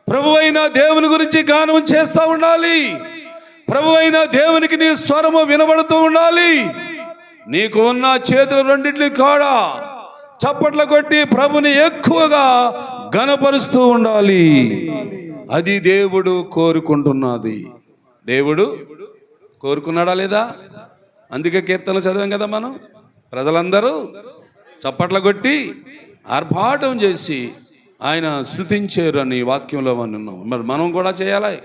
ప్రభువైన దేవుని గురించి గానం చేస్తూ ఉండాలి. ప్రభువైన దేవునికి నీ స్వరము వినబడుతూ ఉండాలి. నీకు ఉన్న చేతులు రెండింటిని కూడా చప్పట్లు కొట్టి ప్రభుని ఎక్కువగా ఘనపరుస్తూ ఉండాలి. అది దేవుడు కోరుకుంటున్నది. దేవుడు కోరుకున్నాడా లేదా? అందుకే కీర్తనలు చదివాం కదా మనం. ప్రజలందరూ చప్పట్లు కొట్టి ఆర్భాటం చేసి ఆయన స్తుతించారు అని వాక్యంలో విన్నాం. మరి మనం కూడా చేయాలి,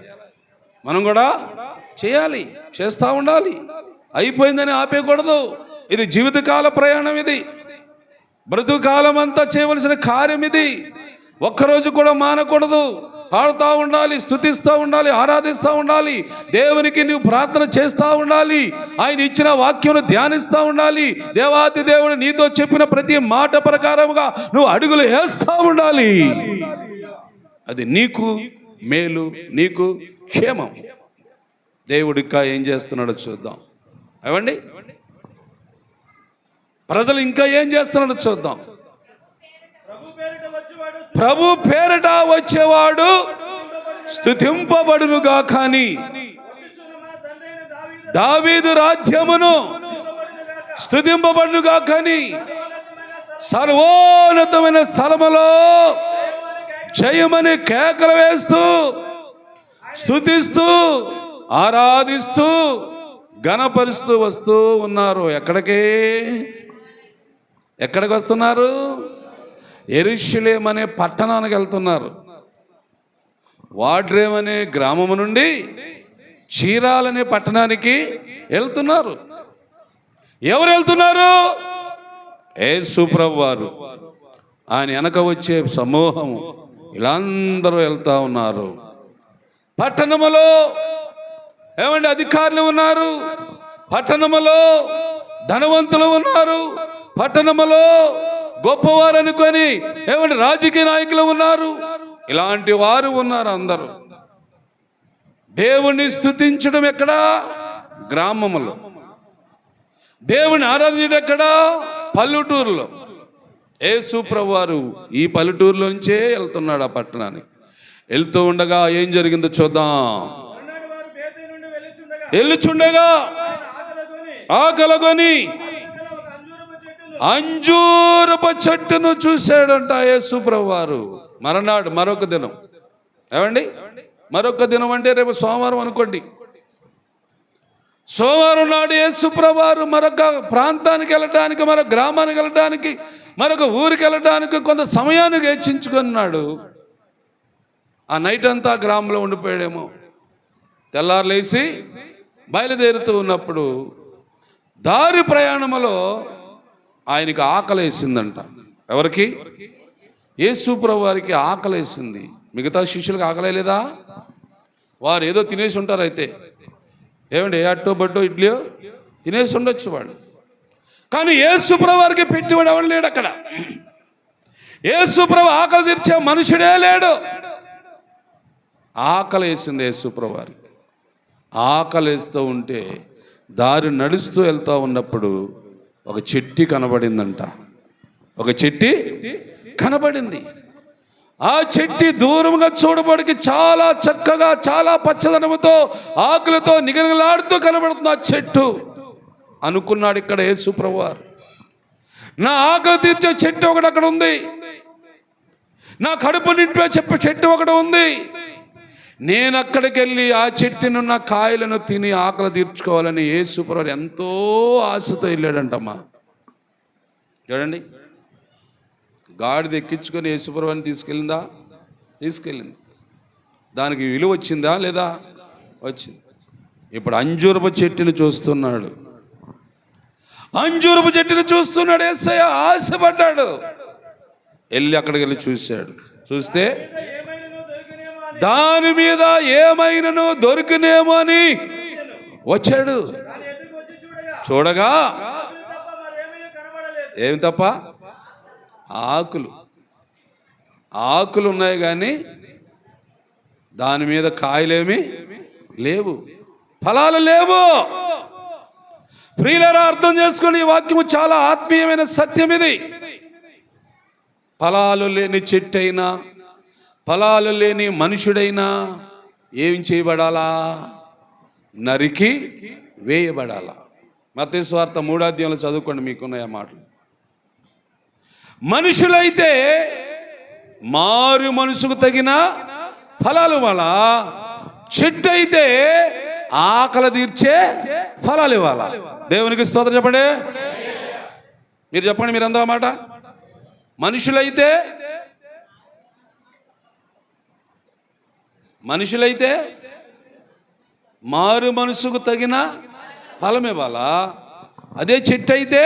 మనం కూడా చేయాలి, చేస్తూ ఉండాలి. అయిపోయిందని ఆపేయకూడదు. ఇది జీవితకాల ప్రయాణం, ఇది బ్రతుకాలం అంతా చేయవలసిన కార్యం, ఇది ఒక్కరోజు కూడా మానకూడదు. పాడుతూ ఉండాలి, స్తుతిస్తూ ఉండాలి, ఆరాధిస్తూ ఉండాలి. దేవునికి నువ్వు ప్రార్థన చేస్తూ ఉండాలి. ఆయన ఇచ్చిన వాక్యం ధ్యానిస్తూ ఉండాలి. దేవాతి దేవుడు నీతో చెప్పిన ప్రతి మాట ప్రకారముగా నువ్వు అడుగులు వేస్తూ ఉండాలి. అది నీకు మేలు, నీకు క్షేమం. దేవుడు ఇంకా ఏం చేస్తున్నాడో చూద్దాం. అవండి, ప్రజలు ఇంకా ఏం చేస్తున్నాడో చూద్దాం. ప్రభు పేరిట వచ్చేవాడు స్తుతింపబడునుగా, కానీ దావీదు రాజ్యమును స్తుతింపబడునుగా, కానీ సర్వోన్నతమైన స్థలములో జయమని కేకలు వేస్తూ స్తుతిస్తూ ఆరాధిస్తూ ఘనపరుస్తూ వస్తూ ఉన్నారు. ఎక్కడికి వస్తున్నారు? యెరూషలేము అనే పట్టణానికి వెళ్తున్నారు. వాడ్రేమ్ అనే గ్రామము నుండి చీరాలనే పట్టణానికి వెళ్తున్నారు. ఎవరు వెళ్తున్నారు? యేసు ప్రభువు వారు, ఆయన వెనక వచ్చే సమూహము, వీళ్ళందరూ వెళ్తా ఉన్నారు. పట్టణములో ఏమండి అధికారులు ఉన్నారు, పట్టణములో ధనవంతులు ఉన్నారు, పట్టణములో గొప్పవారు అనుకొని ఏమంటే రాజకీయ నాయకులు ఉన్నారు. ఇలాంటి వారు ఉన్నారు. అందరూ దేవుణ్ణి స్తుతించడం ఎక్కడా? గ్రామములో. దేవుని ఆరాధించడం ఎక్కడా? పల్లెటూరులో. యేసు ప్రభువు వారు ఈ పల్లెటూరులో నుంచే వెళ్తున్నాడు ఆ పట్టణానికి. వెళ్తూ ఉండగా ఏం జరిగిందో చూద్దాం. వెళ్ళుచుండగా ఆకలగొని అంజూరపు చెట్టును చూశాడంట యేసు ప్రభువారు. మరనాడు మరొక దినం, ఏమండి మరొక దినం అంటే రేపు సోమవారం అనుకోండి. సోమవారం నాడు యేసు ప్రభువారు మరొక ప్రాంతానికి వెళ్ళడానికి, మరొక గ్రామానికి వెళ్ళడానికి, మరొక ఊరికి వెళ్ళడానికి కొంత సమయాన్ని వెచ్చించుకున్నాడు. ఆ నైట్ అంతా గ్రామంలో ఉండిపోయాడేమో. తెల్లారు లేచి బయలుదేరుతూ ఉన్నప్పుడు దారి ప్రయాణములో ఆయనకి ఆకలేసిందంట. ఎవరికి? యేసు ప్రభువారికి ఆకలేసింది. మిగతా శిష్యులకు ఆకలేదా? వారు ఏదో తినేసి ఉంటారు. అయితే ఏమండి, ఏ అట్టో బట్టో ఇడ్లీయో తినేసి ఉండొచ్చు వాళ్ళు. కానీ యేసు ప్రభువారికి పెట్టివాడు ఎవరు లేడు అక్కడ. యేసు ప్రభు ఆకలి తీర్చే మనుషుడే లేడు. ఆకలేసింది యేసు ప్రభువారికి. ఆకలేస్తూ ఉంటే దారి నడుస్తూ వెళ్తూ ఉన్నప్పుడు ఒక చెట్టు కనబడిందంట. ఒక చెట్టు కనబడింది. ఆ చెట్టు దూరంగా చూడబడికి చాలా చక్కగా, చాలా పచ్చదనముతో, ఆకులతో నిగనిగలాడుతూ కనబడుతుంది ఆ చెట్టు. అనుకున్నాడు ఇక్కడ యేసు ప్రభువారు, నా ఆకలి తీర్చే చెట్టు ఒకటి అక్కడ ఉంది, నా కడుపు నింపే చెప్పే చెట్టు ఒకటి ఉంది. నేను అక్కడికి వెళ్ళి ఆ చెట్టునున్న కాయలను తిని ఆకలి తీర్చుకోవాలని యేసు ప్రభువారు ఎంతో ఆశతో వెళ్ళాడంటమ్మా. చూడండి, గాడిద ఎక్కించుకొని యేసు ప్రభువారిని తీసుకెళ్ళిందా? తీసుకెళ్ళింది. దానికి విలువ వచ్చిందా? లేదా? వచ్చింది. ఇప్పుడు అంజూరపు చెట్టుని చూస్తున్నాడు. అంజూరపు చెట్టుని చూస్తున్నాడు యేసయ్య. ఆశపడ్డాడు. వెళ్ళి అక్కడికి వెళ్ళి చూశాడు. చూస్తే దాని మీద ఏమైనాను దొరికినేమో అని వచ్చాడు. చూడగా ఏమి తప్ప ఆకులు ఉన్నాయి, కానీ దాని మీద కాయలేమి లేవు, ఫలాలు లేవు. ప్రియులారా, అర్థం చేసుకొని ఈ వాక్యము చాలా ఆత్మీయమైన సత్యం ఇది. ఫలాలు లేని చెట్టు అయినా, ఫలాలు లేని మనుషుడైనా ఏం చేయబడాలా? నరికి వేయబడాలా. మత్తయి సువార్త 3వ అధ్యాయంలో చదువుకోండి, మీకున్నాయి ఆ మాటలు. మనుషులైతే మారు మనసుకు తగిన ఫలాలు ఇవ్వాలా, చెట్టు అయితే ఆకలి తీర్చే ఫలాలు ఇవ్వాలా. దేవునికి స్తోత్రం చెప్పండి. మీరు చెప్పండి, మీరు అందరూ మాట. మనుషులైతే మారు మనసుకు తగిన ఫలం ఇవ్వాలా, అదే చెట్టు అయితే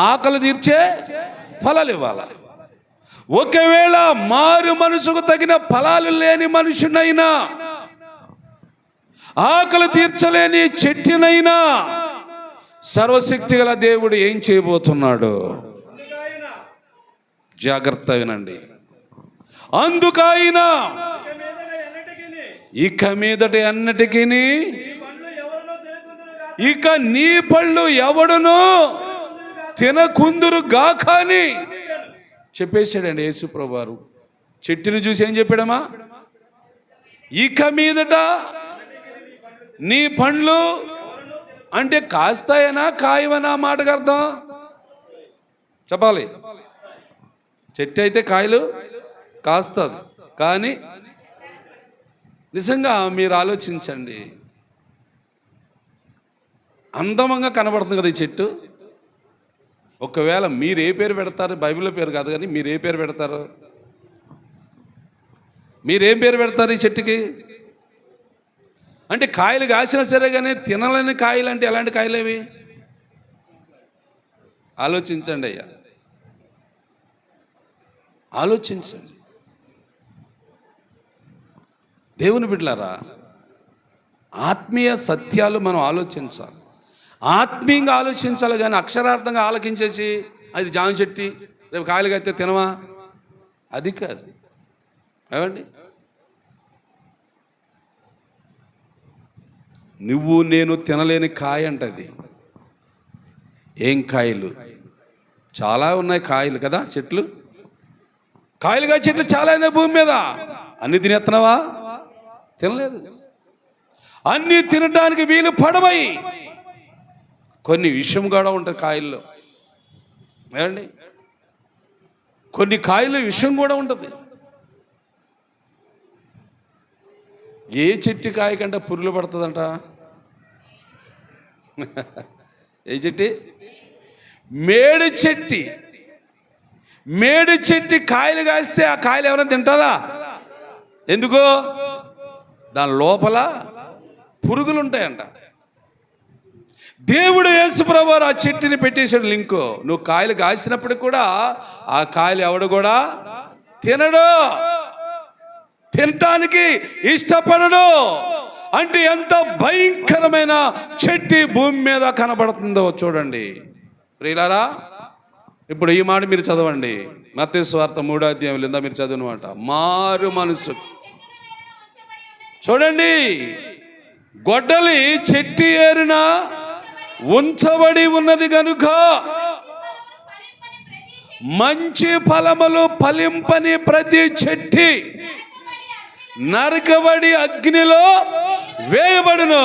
ఆకలి తీర్చే ఫలాలు ఇవ్వాలా. ఒకవేళ మారు మనసుకు తగిన ఫలాలు లేని మనుషునైనా, ఆకలి తీర్చలేని చెట్టునైనా సర్వశక్తి గల దేవుడు ఏం చేయబోతున్నాడు? జాగ్రత్త వినండి. అందుకైనా ఇక మీదట అన్నిటికీ ఇక నీ పళ్ళు ఎవడును తినకుందురు గాక అని చెప్పేశాడండి యేసు ప్రభువారు. చెట్టుని చూసి ఏం చెప్పాడమ్మా? ఇక మీదట నీ పండ్లు అంటే కాస్తాయనా కాయవనా? మాటకు అర్థం చెప్పాలి. చెట్టు అయితే కాయలు కాస్తుంది, కానీ నిజంగా మీరు ఆలోచించండి, అందమంగా కనబడుతుంది కదా ఈ చెట్టు. ఒకవేళ మీరు ఏ పేరు పెడతారు? బైబిల్లో పేరు కాదు, కానీ మీరు ఏ పేరు పెడతారు? మీరేం పేరు పెడతారు ఈ చెట్టుకి? అంటే కాయలు కాసినా సరే, కానీ తినలేని కాయలు అంటే ఎలాంటి కాయలు అవి? ఆలోచించండి అయ్యా, ఆలోచించండి. దేవుని బిడ్డలారా, ఆత్మీయ సత్యాలు మనం ఆలోచించాలి, ఆత్మీయంగా ఆలోచించాలి. కానీ అక్షరార్థంగా ఆలోచించేసి అది జామ చెట్టు రేపు కాయలుగా అయితే తినవా, అది కాదు. ఏమండి, నువ్వు నేను తినలేని కాయ అంటది. ఏం కాయలు? చాలా ఉన్నాయి కాయలు కదా, చెట్లు, కాయలుగా చెట్లు చాలా ఉన్నాయి భూమి మీద. అన్ని తినేస్తున్నావా? తినలేదు. అన్నీ తినడానికి వీలు పడవై. కొన్ని విషయం కూడా ఉంటుంది కాయల్లో. ఏమండి, కొన్ని కాయలు విషం కూడా ఉంటుంది. ఏ చెట్టు కాయ కంటే పురుగులు పడుతుందంట? ఏ చెట్టు? మేడు చెట్టు కాయలు కాస్తే ఆ కాయలు ఎవరైనా తింటారా? ఎందుకు? దాని లోపల పురుగులు ఉంటాయంట. దేవుడు యేసుప్రభు ఆ చెట్టుని పెట్టేశాడు లింకు. నువ్వు కాయలు కాసినప్పటికి కూడా ఆ కాయలు ఎవడు కూడా తినడు, తినటానికి ఇష్టపడడు. అంటే ఎంత భయంకరమైన చెట్టు భూమి మీద కనబడుతుందో చూడండి ప్రియులారా. ఇప్పుడు ఈ మాట మీరు చదవండి, మత్తయి సువార్త 3వ అధ్యాయంలో మీరు చదివిన మాట, మారు మనసు. చూడండి, గొడ్డలి చెట్టు ఏరిన ఉంచబడి ఉన్నది గనుక మంచి ఫలములు ఫలింపని ప్రతి చెట్టు నరకబడి అగ్నిలో వేయబడును.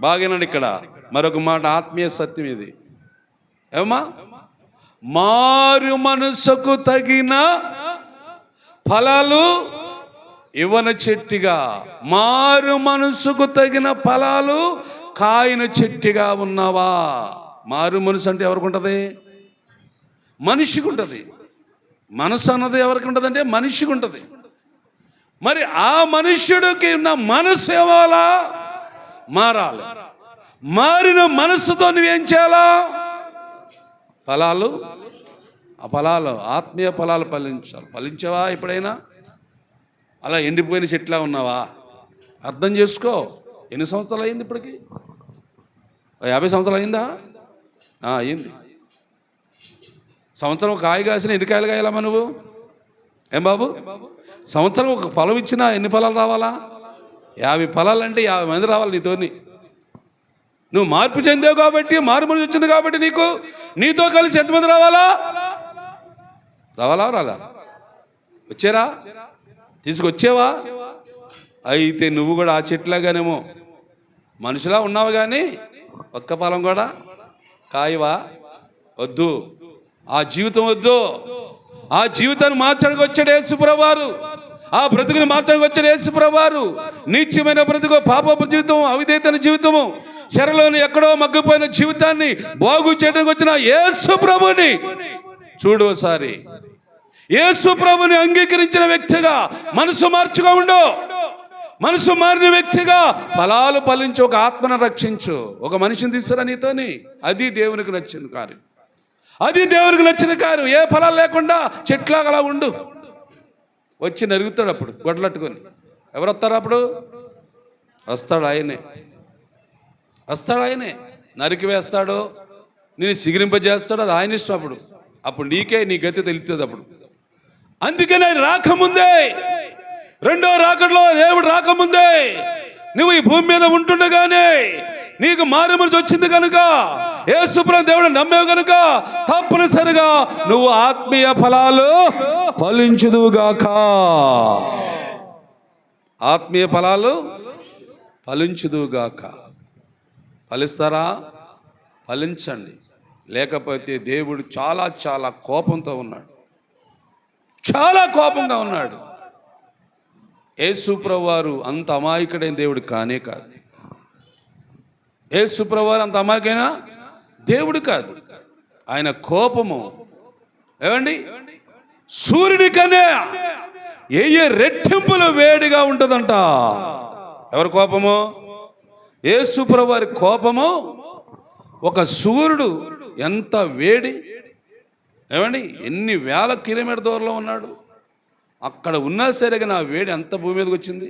బాగేనండి. ఇక్కడ మరొక మాట, ఆత్మీయ సత్యం ఇది. ఏమా? మారు మనసుకు తగిన ఫలాలు ఇవ్వన చెట్టుగా, మారు మనసుకు తగిన ఫలాలు కాయన చెట్టుగా ఉన్నావా? మారు మనసు అంటే ఎవరికి ఉంటుంది? మనిషికి ఉంటుంది. మనసు అన్నది ఎవరికి ఉంటుంది అంటే మనిషికి ఉంటుంది. మరి ఆ మనుష్యుడికి ఉన్న మనసు ఏవాలా? మారాలి. మారిన మనసుతో నువ్వేం చేయాలా? ఫలాలు, ఆ ఫలాలు ఆత్మీయ ఫలాలు ఫలించాలి. ఫలించావా ఎప్పుడైనా? అలా ఎండిపోయిన చెట్లా ఉన్నావా? అర్థం చేసుకో. ఎన్ని సంవత్సరాలు అయింది ఇప్పటికి? 50 సంవత్సరాలు అయిందా? అయింది. సంవత్సరం ఒక కాయ కాసిన ఎన్ని కాయలు కాయాలమ్మా నువ్వు? ఏం బాబు, సంవత్సరం ఒక ఫలం ఇచ్చినా ఎన్ని ఫలాలు రావాలా? 50 ఫలాలు అంటే 50 మంది రావాలి నీతోని. నువ్వు మార్పు చెందావు కాబట్టి, మారుమూలు వచ్చింది కాబట్టి నీతో కలిసి ఎంతమంది రావాలా? రాలా? వచ్చారా? తీసుకొచ్చేవా? అయితే నువ్వు కూడా ఆ చెట్లాగానేమో మనుషులా ఉన్నావు, కానీ ఒక్క ఫలం కూడా కాయవా? వద్దు, ఆ జీవితం వద్దు. ఆ జీవితాన్ని మార్చడానికి వచ్చాడు యేసుప్రభువారు. ఆ బ్రతుకుని మార్చడానికి వచ్చాడు యేసుప్రభువారు. నీచమైన బ్రతుకు, పాపపు జీవితం, అవిధేయతన జీవితము, చెరలోని ఎక్కడో మగ్గిపోయిన జీవితాన్ని బాగు చేయడానికి వచ్చిన యేసుప్రభుని చూడు ఒకసారి. యేసుప్రభుని అంగీకరించిన వ్యక్తిగా మనసు మార్చుగా ఉండు. మనసు మారిన వ్యక్తిగా ఫలాలు ఫలించు. ఒక ఆత్మను రక్షించు. ఒక మనిషిని తీసుకురా నీతోని. అది దేవునికి నచ్చిన కార్యం. అది దేవునికి నచ్చిన కార్యం. ఏ ఫలాలు లేకుండా చెట్లాగా అలా ఉండు. వచ్చి నరుగుతాడు అప్పుడు గొడ్లట్టుకొని. ఎవరు వస్తారు అప్పుడు? వస్తాడు ఆయనే. నరికి వేస్తాడు, నేను సిగిరింపజేస్తాడు. అది ఆయన ఇష్టం. అప్పుడు నీకే నీ గతి తెలుస్తుంది అప్పుడు. అందుకని ఆయన రాకముందే, రెండో రాకడలో దేవుడు రాకముందే నువ్వు ఈ భూమి మీద ఉంటుండగానే నీకు మారుమనసు వచ్చింది కనుక, యేసుప్రభు దేవుడు నమ్మేవు కనుక తప్పనిసరిగా నువ్వు ఆత్మీయ ఫలాలు ఫలించుదువుగాక. ఆత్మీయ ఫలాలు ఫలించుదువుగాక. ఫలిస్తారా? ఫలించండి. లేకపోతే దేవుడు చాలా కోపంతో ఉన్నాడు. చాలా కోపంగా ఉన్నాడు. యేసుప్రభు వారు అంత అమాయకుడైన దేవుడు కానే కాదు. యేసుప్రభు వారు అంత అమాయకైన దేవుడు కాదు. ఆయన కోపము ఏమండి సూర్యుడి కన్నా రెట్టింపులు వేడిగా ఉంటుందంట. ఎవరి కోపము? యేసుప్రభు వారి కోపము. ఒక సూర్యుడు ఎంత వేడి, ఏమండి ఎన్ని వేల కిలోమీటర్ దూరంలో ఉన్నాడు, అక్కడ ఉన్నా సరే నా వేడి ఎంత భూమి మీదకి వచ్చింది?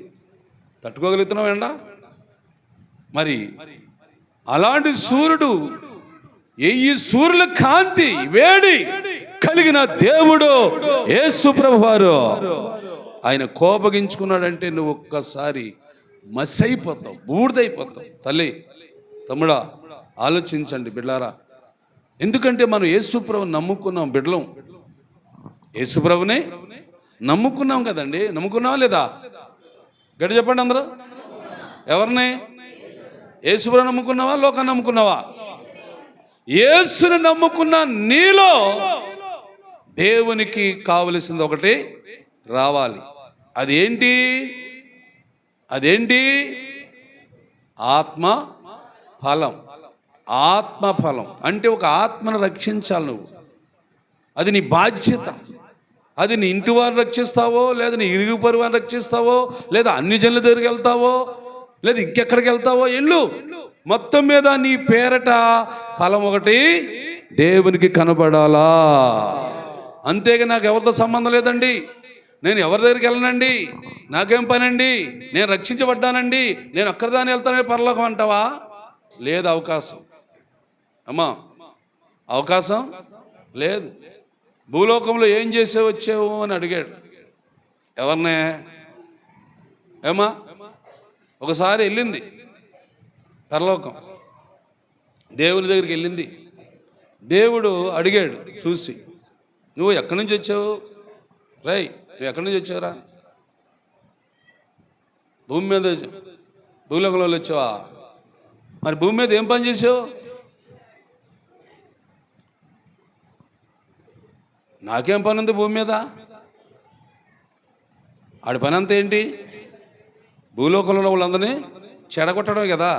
తట్టుకోగలుగుతున్నాం ఎండా? మరి అలాంటి సూర్యుడు, సూర్యుల కాంతి వేడి కలిగిన దేవుడు యేసుప్రభు వారు. ఆయన కోపగించుకున్నాడంటే నువ్వు ఒక్కసారి మసైపోతావు, బూడిదైపోతావు. తల్లి, తమ్ముడా, ఆలోచించండి బిడ్డారా. ఎందుకంటే మనం యేసుప్రభుని నమ్ముకున్నాం. బిడ్డలం యేసుప్రభునే నమ్ముకున్నాం కదండి. నమ్ముకున్నావా లేదా? గట్టి చెప్పండి అందరూ. ఎవరిని? యేసుప్రభుని నమ్ముకున్నావా? లోకాన్ని నమ్ముకున్నావా? యేసుని నమ్ముకున్న నీలో దేవునికి కావలసింది ఒకటి రావాలి. అదేంటి? ఆత్మ ఫలం. ఆత్మ ఫలం అంటే ఒక ఆత్మను రక్షించాలి నువ్వు. అది నీ బాధ్యత. అది నీ ఇంటి వారిని రక్షిస్తావో, లేదా నీ ఇరుగు పొరుగు వారిని రక్షిస్తావో, లేదా అన్ని జనుల దగ్గరికి వెళ్తావో, లేదా ఇంకెక్కడికి వెళ్తావో వెళ్ళు. మొత్తం మీద నీ పేరట ఫలం ఒకటి దేవునికి కనబడాలా. అంతేగా నాకు ఎవరితో సంబంధం లేదండి, నేను ఎవరి దగ్గరికి వెళ్ళనండి, నాకేం పనండి, నేను రక్షించబడ్డానండి, నేను ఒక్కరిదాన్ని వెళ్తానని పరలోకం అంటావా? లేదు అవకాశం. అమ్మా అవకాశం లేదు. భూలోకంలో ఏం చేసే వచ్చావు అని అడిగాడు ఎవరినే. ఏమా ఒకసారి వెళ్ళింది పరలోకం, దేవుని దగ్గరికి వెళ్ళింది. దేవుడు అడిగాడు చూసి, నువ్వు ఎక్కడి నుంచి వచ్చావు? నువ్వు ఎక్కడి నుంచి వచ్చావురా? భూమి మీద భూలోకంలో వచ్చావా? మరి భూమి మీద ఏం పని చేసావు? నాకేం పని ఉంది భూమి మీద? ఆడి పని అంతా ఏంటి? భూలోకంలో వాళ్ళందరినీ చెడగొట్టడమే కదా.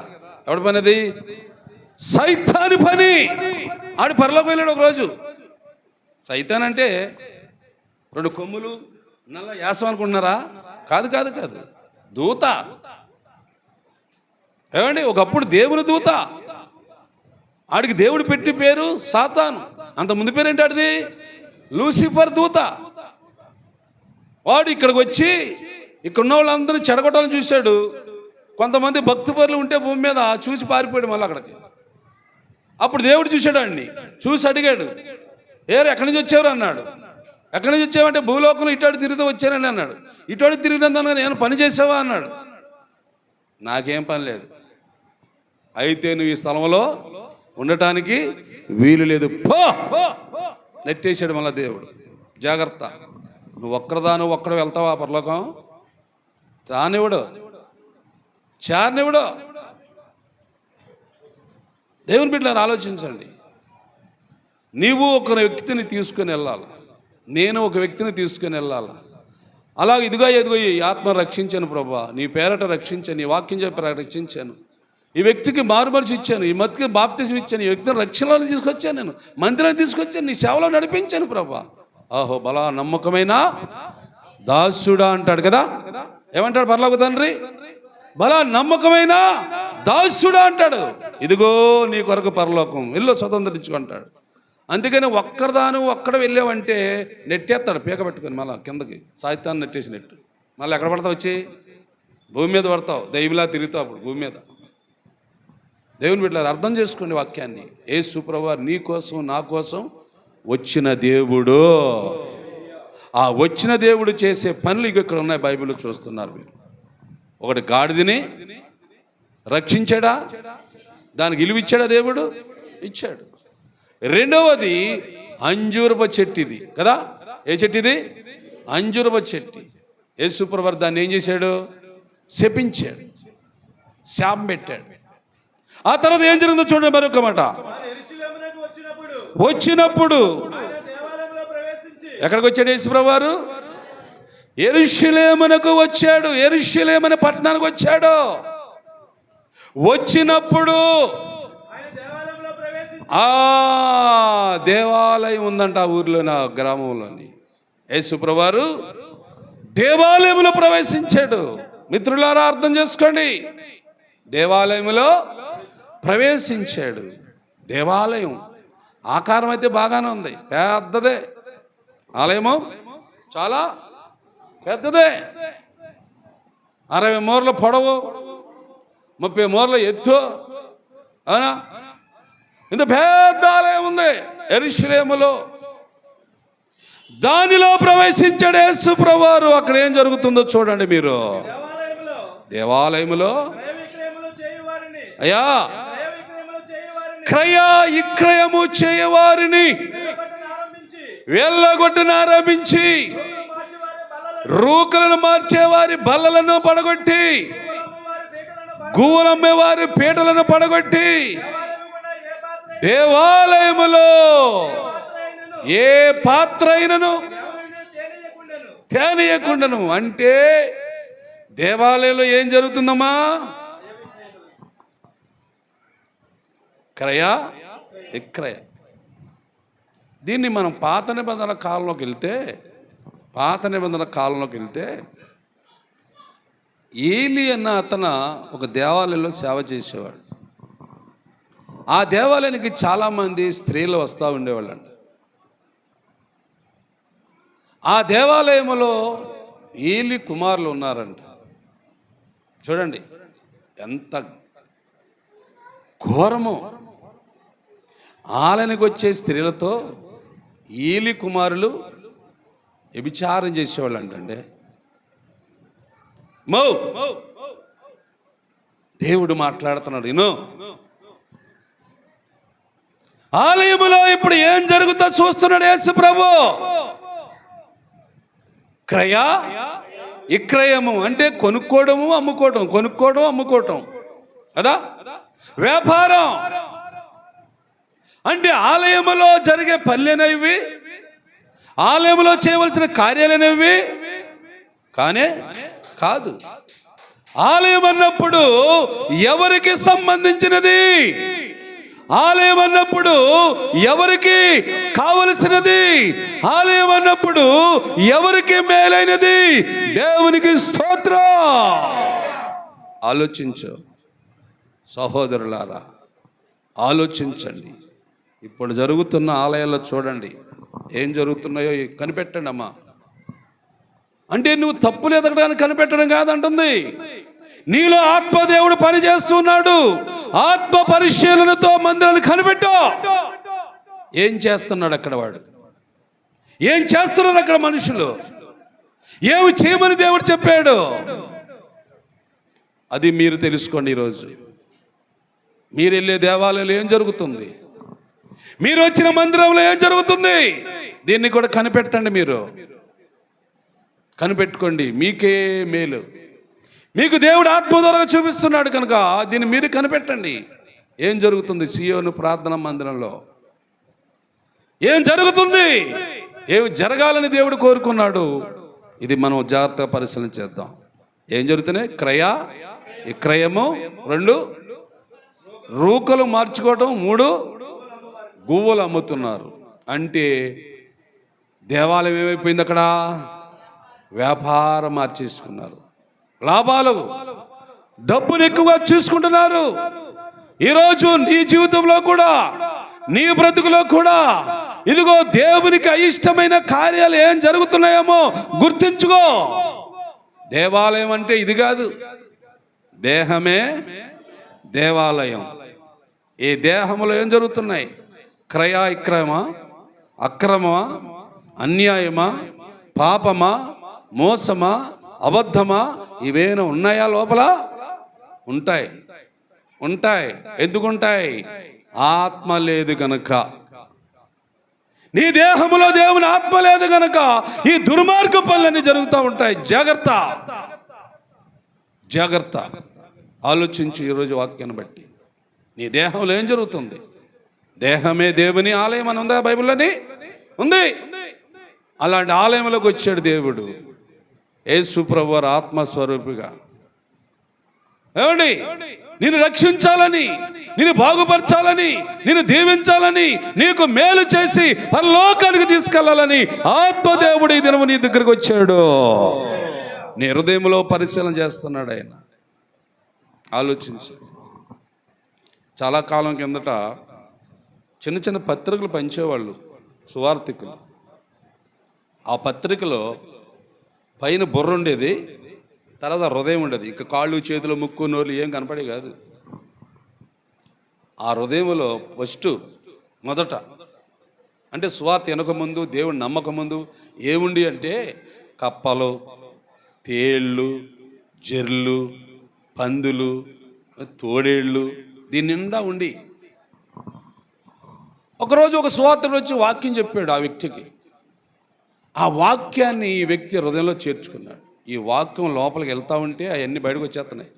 ఎవడి పని అది? సైతాని పని. ఆడు పరలోకం వెళ్ళాడు ఒకరోజు. సైతాన్ అంటే 2 కొమ్ములు నల్ల యాసం అనుకుంటున్నారా? కాదు కాదు కాదు, దూత. ఏమండి, ఒకప్పుడు దేవుని దూత. ఆడికి దేవుడు పెట్టి పేరు సాతాను. అంత ముందు పేరు ఏంటి ఆడిది? లూసిఫర్ దూత. వాడు ఇక్కడికి వచ్చి ఇక్కడ ఉన్న వాళ్ళందరూ చెడగొట్టాలని చూశాడు. కొంతమంది భక్తి పరులు ఉంటే భూమి మీద చూసి పారిపోయాడు మళ్ళీ అక్కడికి. అప్పుడు దేవుడు చూశాడు అండి, చూసి అడిగాడు, ఎక్కడి నుంచి వచ్చారు అన్నాడు. ఎక్కడి నుంచి వచ్చావంటే భూలోకంలో ఇటాడు తిరుగుతూ వచ్చానని అన్నాడు. ఇటాడు తిరిగినందున నేను పని చేసావా అన్నాడు. నాకేం పని లేదు, అయితే నువ్వు ఈ స్థలంలో ఉండటానికి వీలు లేదు, పో. నెట్టేసాడు మళ్ళా దేవుడు. జాగ్రత్త, నువ్వు ఒక్కడు వెళ్తావా పరలోకం? రానివ్వడు, చారనివ్వడు. దేవుని బిడ్డలారా ఆలోచించండి. నీవు ఒక వ్యక్తిని తీసుకొని వెళ్ళాలి, నేను ఒక వ్యక్తిని తీసుకొని వెళ్ళాలి. అలాగే ఇదిగో ఈ ఆత్మ రక్షించాను ప్రభా, నీ పేరట రక్షించాను, నీ వాక్యం చెప్పి రక్షించాను, ఈ వ్యక్తికి మారుమరిచి ఇచ్చాను, ఈ వ్యక్తికి బాప్తిజం ఇచ్చాను, ఈ వ్యక్తిని రక్షణలో తీసుకొచ్చాను, నేను మందిరాన్ని తీసుకొచ్చాను, నీ సేవలో నడిపించాను ప్రభా. ఆహో బలా నమ్మకమైన దాసుడా అంటాడు కదా. ఏమంటాడు పరలోక తండ్రి? బలా నమ్మకమైన దాసుడా అంటాడు. ఇదిగో నీ కొరకు పరలోకం, వెళ్ళు స్వతంత్రించుకుంటాడు. అందుకని ఒక్కడ వెళ్ళావంటే నెట్టేస్తాడు పీక పెట్టుకొని మళ్ళీ కిందకి. సాహిత్యాన్ని నెట్టేసినట్టు మళ్ళీ ఎక్కడ పడతావు? వచ్చి భూమి మీద పడతావు, దైవలా తిరుగుతావు అప్పుడు భూమి మీద. దేవుని బిడ్డలారా అర్థం చేసుకోండి వాక్యాన్ని. యేసు ప్రభువు నీ కోసం నా కోసం వచ్చిన దేవుడు. ఆ వచ్చిన దేవుడు చేసే పనులు ఇక్కడ ఉన్నాయి, బైబిల్లో చూస్తున్నారు మీరు. ఒకటి, గాడిదని రక్షించాడా, దానికి ఇలువ ఇచ్చాడా దేవుడు? ఇచ్చాడు. రెండవది అంజూరప చెట్టిది కదా. ఏ చెట్టిది? అంజూరప చెట్టు. యేసు ప్రభువు దాన్ని ఏం చేశాడు? శపించాడు, శాపం పెట్టాడు. ఆ తర్వాత ఏం జరిగిందో చూడండి మరొక మాట. వచ్చినప్పుడు ఎక్కడికి వచ్చాడు యేసు ప్రభువు? యెరూషలేమునకు వచ్చాడు. యెరూషలేము అనే పట్టణానికి వచ్చాడు. వచ్చినప్పుడు ఆ దేవాలయం ఉందంట ఆ ఊర్లోని, ఆ గ్రామంలోని. యేసు ప్రభువు దేవాలయంలో ప్రవేశించాడు. మిత్రులారా అర్థం చేసుకోండి, దేవాలయంలో ప్రవేశించాడు. దేవాలయం ఆకారం అయితే బాగానే ఉంది, పెద్దదే. ఆలయము చాలా పెద్దదే. 60 మూరల పొడవు, 30 మూరల ఎత్తు. అవునా? ఇంత పెద్ద ఆలయం ఉంది యెరూషలేములో. దానిలో ప్రవేశించాడు యేసు ప్రభువు. అక్కడ ఏం జరుగుతుందో చూడండి మీరు. దేవాలయములో అయ్యా క్రయ విక్రయము చేయవారిని వెళ్ళగొట్టున ఆరంభించి, రూకలను మార్చేవారి బల్లలను పడగొట్టి, గువ్వలమ్మే వారి పీటలను పడగొట్టి, దేవాలయములో ఏ పాత్ర అయినను తేనీయకుండను. అంటే దేవాలయంలో ఏం జరుగుతుందమ్మా? క్రయ విక్రయ. దీన్ని మనం పాత నిబంధన కాలంలోకి వెళ్తే ఏలి అన్న అతను ఒక దేవాలయంలో సేవ చేసేవాడు. ఆ దేవాలయానికి చాలామంది స్త్రీలు వస్తూ ఉండేవాళ్ళంట. ఆ దేవాలయంలో ఏలి కుమారులు ఉన్నారంట. చూడండి ఎంత ఘోరమో. ఆలయానికి వచ్చే స్త్రీలతో ఏలి కుమారులు వ్యభిచారం చేసేవాళ్ళు అంటండి. దేవుడు మాట్లాడుతున్నాడు. ఇను ఆలయములో ఇప్పుడు ఏం జరుగుతుందో చూస్తున్నాడు యేసు ప్రభు. క్రయ విక్రయము అంటే కొనుక్కోవడము అమ్ముకోవటం కదా. వ్యాపారం అంటే ఆలయములో జరిగే పనులనేవి, ఆలయంలో చేయవలసిన కార్యాలనేవి కానే కాదు. ఆలయం అన్నప్పుడు ఎవరికి సంబంధించినది? ఆలయం అన్నప్పుడు ఎవరికి కావలసినది? ఆలయం అన్నప్పుడు ఎవరికి మేలైనది? దేవునికి స్తోత్రం. ఆలోచించు సహోదరులారా, ఆలోచించండి. ఇప్పుడు జరుగుతున్న ఆలయాల్లో చూడండి ఏం జరుగుతున్నాయో కనిపెట్టండి అమ్మా. అంటే నువ్వు తప్పులు ఎదగడానికి కనిపెట్టడం కాదంటుంది. నీలో ఆత్మదేవుడు పని చేస్తున్నాడు. ఆత్మ పరిశీలనతో మందిరాన్ని కనిపెట్టు. ఏం చేస్తున్నాడు అక్కడ వాడు? ఏం చేస్తున్నారు అక్కడ మనుషులు? ఏమి చేయమని దేవుడు చెప్పాడు? అది మీరు తెలుసుకోండి. ఈరోజు మీరు వెళ్ళే దేవాలయంలో ఏం జరుగుతుంది? మీరు వచ్చిన మందిరంలో ఏం జరుగుతుంది? దీన్ని కూడా కనిపెట్టండి. మీరు కనిపెట్టుకోండి. మీకే మేలు. మీకు దేవుడు ఆత్మ ద్వారా చూపిస్తున్నాడు కనుక దీన్ని మీరు కనిపెట్టండి. ఏం జరుగుతుంది సియోను ప్రార్థనా మందిరంలో? ఏం జరుగుతుంది? ఏమి జరగాలని దేవుడు కోరుకున్నాడు? ఇది మనం జాగ్రత్తగా పరిశీలన చేద్దాం. ఏం జరుగుతున్నాయి? క్రయ విక్రయము, 2 రూకలు మార్చుకోవటం, 3 గువ్వలు అమ్ముతున్నారు. అంటే దేవాలయం ఏమైపోయింది? అక్కడ వ్యాపారం మార్చేసుకున్నారు. లాభాలు, డబ్బును ఎక్కువగా చూసుకుంటున్నారు. ఈరోజు నీ జీవితంలో కూడా, నీ బ్రతుకులో కూడా ఇదిగో దేవునికి అయిష్టమైన కార్యాలు ఏం జరుగుతున్నాయేమో గుర్తించుకో. దేవాలయం అంటే ఇది కాదు. దేహమే దేవాలయం. ఈ దేహంలో ఏం జరుగుతున్నాయి? క్రయ విక్రయమా, అక్రమమా, అన్యాయమా, పాపమా, మోసమా, అబద్ధమా? ఇవేనా ఉన్నాయా లోపల? ఉంటాయి. ఎందుకుంటాయి? ఆత్మ లేదు గనక. నీ దేహంలో దేవుని ఆత్మ లేదు గనక ఈ దుర్మార్గ పనులన్నీ జరుగుతూ ఉంటాయి. జాగ్రత్త. ఆలోచించు. ఈరోజు వాక్యాన్ని బట్టి నీ దేహంలో ఏం జరుగుతుంది? దేహమే దేవుని ఆలయం అని ఉందా బైబిల్లోని? ఉంది. అలాంటి ఆలయంలోకి వచ్చాడు దేవుడు. యేసు ప్రభువారు ఆత్మస్వరూపిగా. ఏమండి? నిన్ను రక్షించాలని, నిన్ను బాగుపరచాలని, నిన్ను దీవించాలని, నీకు మేలు చేసి పరలోకానికి తీసుకెళ్లాలని ఆత్మదేవుడు ఈ దినము నీ దగ్గరకు వచ్చాడు. నీ హృదయంలో పరిశీలన చేస్తున్నాడు ఆయన. ఆలోచించు. చాలా కాలం కిందట చిన్న చిన్న పత్రికలు పంచేవాళ్ళు సువార్థికులు. ఆ పత్రికలో పైన బుర్ర ఉండేది, తర్వాత హృదయం ఉండేది. ఇక కాళ్ళు, చేతులు, ముక్కు, నోరు ఏం కనపడే కాదు. ఆ హృదయంలో మొదట అంటే సువార్త వెనకముందు, దేవుని నమ్మకముందు ఏముండి అంటే కప్పలు, తేళ్ళు, జెర్లు, పందులు, తోడేళ్ళు, దీని నిండా ఉండి ఒకరోజు ఒక సువార్తుడు వచ్చి వాక్యం చెప్పాడు ఆ వ్యక్తికి. ఆ వాక్యాన్ని ఈ వ్యక్తి హృదయంలో చేర్చుకున్నాడు. ఈ వాక్యం లోపలికి వెళ్తా ఉంటే అవన్నీ బయటకు వచ్చేస్తున్నాయి.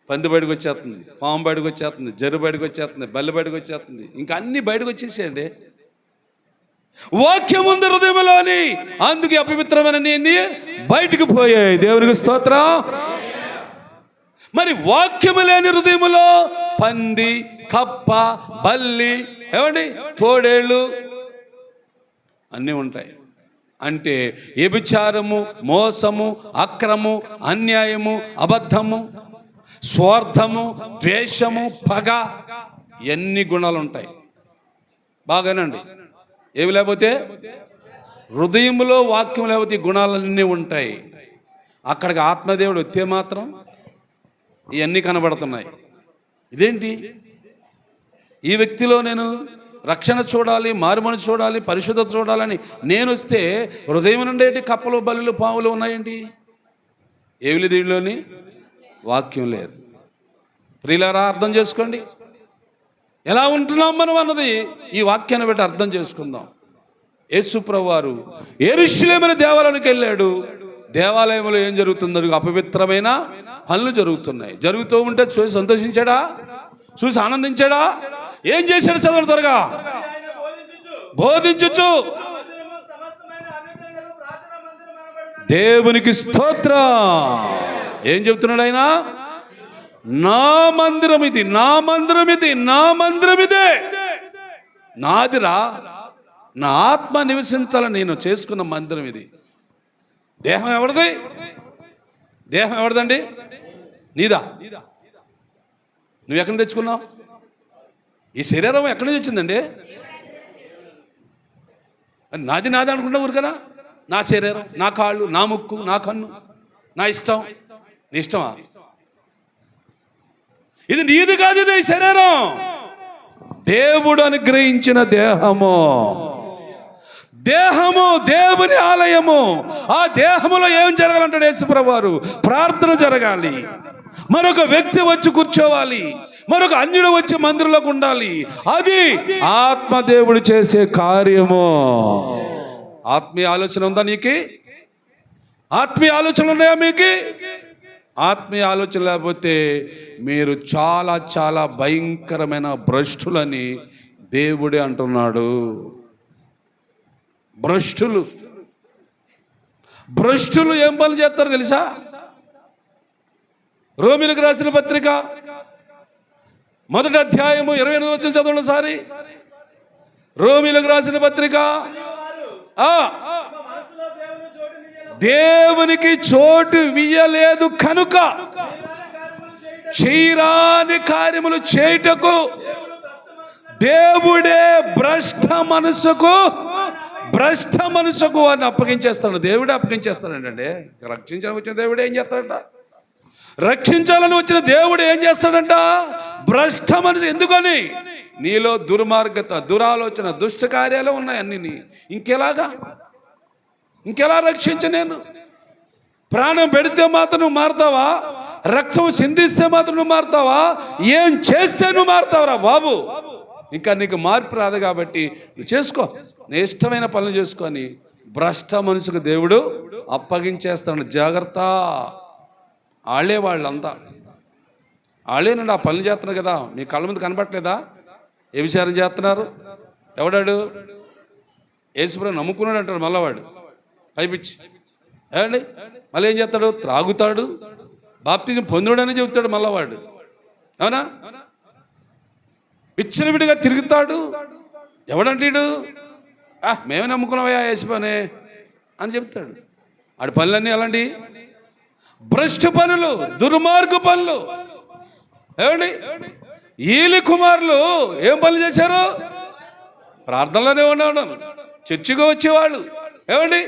పంది బయటకు వచ్చేస్తుంది, పాము బయటకు వచ్చేస్తుంది, జర్రు బయటకు వచ్చేస్తుంది, బల్లి బయటకు వచ్చేస్తుంది, ఇంకా అన్ని బయటకు వచ్చేసేయండి. వాక్యం ఉంది హృదయంలోని, అందుకే అపవిత్రమైన నీ బయటకు పోయాయి. దేవునికి స్తోత్రం. మరి వాక్యము లేని హృదయములో పంది, కప్ప, బల్లి, ఏమండి, తోడేళ్ళు అన్నీ ఉంటాయి. అంటే వ్యభిచారము, మోసము, అక్రము, అన్యాయము, అబద్ధము, స్వార్థము, ద్వేషము, పగ, ఎన్ని గుణాలు ఉంటాయి. బాగానండి. ఏమి లేకపోతే హృదయంలో వాక్యం లేకపోతే ఈ గుణాలన్నీ ఉంటాయి. అక్కడికి ఆత్మదేవుడు వస్తే మాత్రం ఇవన్నీ కనబడుతున్నాయి. ఇదేంటి, ఈ వ్యక్తిలో నేను రక్షణ చూడాలి, మారుమని చూడాలి, పరిశుద్ధత చూడాలని నేను వస్తే హృదయం నుండి కప్పలు, బల్లులు, పాములు ఉన్నాయేంటి? ఏమిలి దీనిలోని వాక్యం లేదు. ప్రియులారా, అర్థం చేసుకోండి. ఎలా ఉంటున్నాం మనం అన్నది ఈ వాక్యాన్ని బట్టి అర్థం చేసుకుందాం. యేసు ప్రభువు వారు యెరూషలేము దేవాలయానికి వెళ్ళాడు. దేవాలయంలో ఏం జరుగుతుందో అపవిత్రమైన పనులు జరుగుతున్నాయి. జరుగుతూ ఉంటే చూసి సంతోషించాడా? చూసి ఆనందించాడా? ఏం చేశాడు? చదవండి త్వరగా. బోధించు. దేవునికి స్తోత్రం. ఏం చెప్తున్నాడు ఆయన? నా మందిరం ఇది, నా మందిరం ఇది, నా మందిరం ఇదే, నాదిరా, నా ఆత్మ నివసించాలని నేను చేసుకున్న మందిరం ఇది. దేహం ఎవరిది? దేహం ఎవరిదండి? నీదా? నువ్వు ఎక్కడి నుంచి తెచ్చుకున్నావు? ఈ శరీరం ఎక్కడి నుంచి వచ్చిందండి? నాది అనుకుంటా ఊరికనా? నా శరీరం, నా కాళ్ళు, నా ముక్కు, నా కన్ను, నా ఇష్టం. నీ ఇష్టమా? ఇది నీది కాదు. ఇది శరీరం దేవుడు అనుగ్రహించిన దేహము. దేహము దేవుని ఆలయము. ఆ దేహములో ఏం జరగాలంటాడు యేసుప్రభువు వారు? ప్రార్థన జరగాలి. మరొక వ్యక్తి వచ్చి కూర్చోవాలి, మరొక అన్యుడు వచ్చి మందిరంలోకి ఉండాలి. అది ఆత్మదేవుడు చేసే కార్యము. ఆత్మీయ ఆలోచన ఉందా నీకు? ఆత్మీయ ఆలోచనలు ఉన్నాయా మీకు? ఆత్మీయ ఆలోచన లేకపోతే మీరు చాలా చాలా భయంకరమైన భ్రష్టులని దేవుడే అంటున్నాడు. భ్రష్టులు ఏం పనులు చేస్తారు తెలుసా? రోమీయులకు రాసిన పత్రిక 1వ అధ్యాయము 28వ వచనం చదవండి ఒకసారి. రోమీయులకు రాసిన పత్రిక. దేవునికి చోటు ఇయ్యలేదు కనుక చేయరాని కార్యములు చేయుటకు దేవుడే భ్రష్ట మనసుకు వారిని అప్పగించేస్తాడు. దేవుడే అప్పగించేస్తాడంటే, రక్షించడానికి వచ్చిన దేవుడు ఏం చేస్తాడంట? రక్షించాలని వచ్చిన దేవుడు ఏం చేస్తాడంట? భ్రష్ట మనసు. ఎందుకని? నీలో దుర్మార్గత, దురాలోచన, దుష్ట కార్యాలు ఉన్నాయి అన్ని. ఇంకెలా రక్షించ? నేను ప్రాణం పెడితే మాత్రం నువ్వు మారుతావా? రక్తం సిందిస్తే మాత్రం నువ్వు మారుతావా? ఏం చేస్తే నువ్వు మారుతావురా బాబు? ఇంకా నీకు మార్పు రాదు. కాబట్టి నువ్వు చేసుకో, నీ ఇష్టమైన పనులు చేసుకొని భ్రష్ట మనసుకు దేవుడు అప్పగించేస్తాడు. జాగ్రత్త. వాళ్ళంతా వాళ్ళేనండి ఆ పనులు చేస్తున్నారు కదా. మీ కళ్ళ ముందు కనబట్టలేదా? ఏ విచారం చేస్తున్నారు? ఎవడాడు? యేసుప్రభువుని నమ్ముకున్నాడు అంటాడు మళ్ళవాడు పైపిచ్చి. ఏమండి, మళ్ళీ ఏం చేస్తాడు? త్రాగుతాడు, బాప్తిజం పొందుడని చెబుతాడు మళ్ళవాడు. అవునా? విచ్చలవిడిగా తిరుగుతాడు. ఎవడంటాడు? మేమే నమ్ముకున్నావయ్యా యేసుప్రభునే అని చెప్తాడు. ఆడి పనులన్నీ అలాంటి భ్రష్టు పనులు, దుర్మార్గు పనులు. ఏమండి, ఈలి కుమారులు ఏం పనులు చేశారు? ప్రార్థనలోనే ఉన్నాడు, చర్చిగా వచ్చేవాళ్ళు. ఏమండి,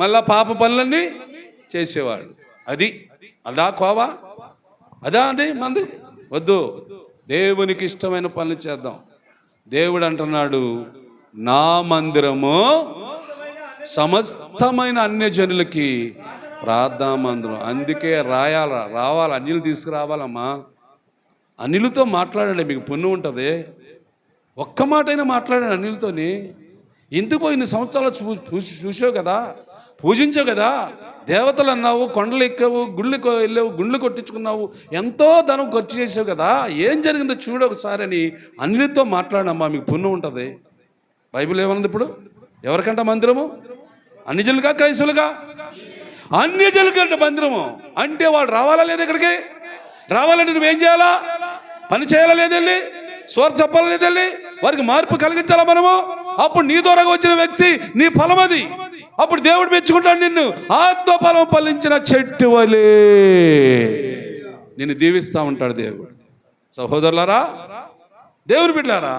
మళ్ళా పాప పనులన్నీ చేసేవాళ్ళు. అదా కోవా? అదా అండి మంది? వద్దు. దేవునికి ఇష్టమైన పనులు చేద్దాం. దేవుడు అంటున్నాడు, నా మందిరము సమస్తమైన అన్యజనులకి ప్రార్థనా మందిరం. అందుకే రావాలి, అన్యులు తీసుకురావాలమ్మా. అన్యులతో మాట్లాడండి, మీకు పుణ్యం ఉంటుంది. ఒక్క మాట అయినా మాట్లాడండి అన్యులతోని. ఎందుకు ఇన్ని సంవత్సరాలు చూసావు కదా, పూజించావు కదా, దేవతలు అన్నావు, కొండలు ఎక్కావు, వెళ్ళావు, గుండ్లు కొట్టించుకున్నావు, ఎంతో ధనం ఖర్చు చేసావు కదా, ఏం జరిగిందో చూడు ఒకసారి అని అన్నిటితో మాట్లాడమ్మా, మీకు పుణ్యం ఉంటుంది. బైబిల్ ఏమన్నది ఇప్పుడు? ఎవరికంట మందిరము? అన్యజనులుగా క్రైస్తవులుగా? అన్యజనులకంట మందిరము. అంటే వాళ్ళు రావాలా లేదు? ఇక్కడికి రావాలంటే నువ్వేం చేయాలా? పని చేయాలా లేదు? వెళ్ళి స్వర్ చెప్పాలా లేదు? వెళ్ళి వారికి మార్పు కలిగించాలా మనము? అప్పుడు నీ ద్వారా వచ్చిన వ్యక్తి నీ ఫలం అది. అప్పుడు దేవుడు మెచ్చుకుంటాడు నిన్ను. ఆత్మఫలం ఫలించిన చెట్టు వలే నిన్ను దీవిస్తూ ఉంటాడు దేవుడు. సహోదరులారా, దేవుని బిడ్డలారా,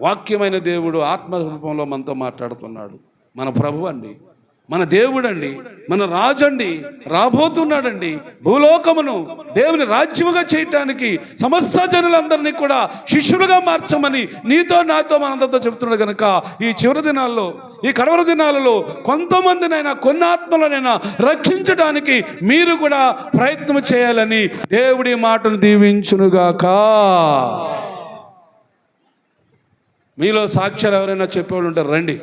వాక్యమైన దేవుడు ఆత్మ రూపంలో మనతో మాట్లాడుతున్నాడు. మన ప్రభువు అండి, మన దేవుడు అండి, మన రాజు అండి, రాబోతున్నాడండి. భూలోకమును దేవుని రాజ్యముగా చేయటానికి సమస్త జనులందరినీ కూడా శిష్యులుగా మార్చమని నీతో నాతో మనందరితో చెబుతున్నాడు. కనుక ఈ చివరి దినాల్లో, ఈ కడవరి దినాలలో కొంతమందినైనా, కొన్ని ఆత్మలనైనా రక్షించడానికి మీరు కూడా ప్రయత్నం చేయాలని దేవుడి మాటను దీవించునుగాక. మీలో సాక్ష్యాలు ఎవరైనా చెప్పేవాళ్ళు ఉంటారు, రండి.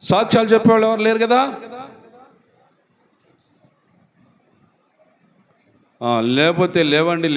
సాక్ష్యాలు చెప్పేవాళ్ళు ఎవరు లేరు కదా? లేకపోతే లేవండి.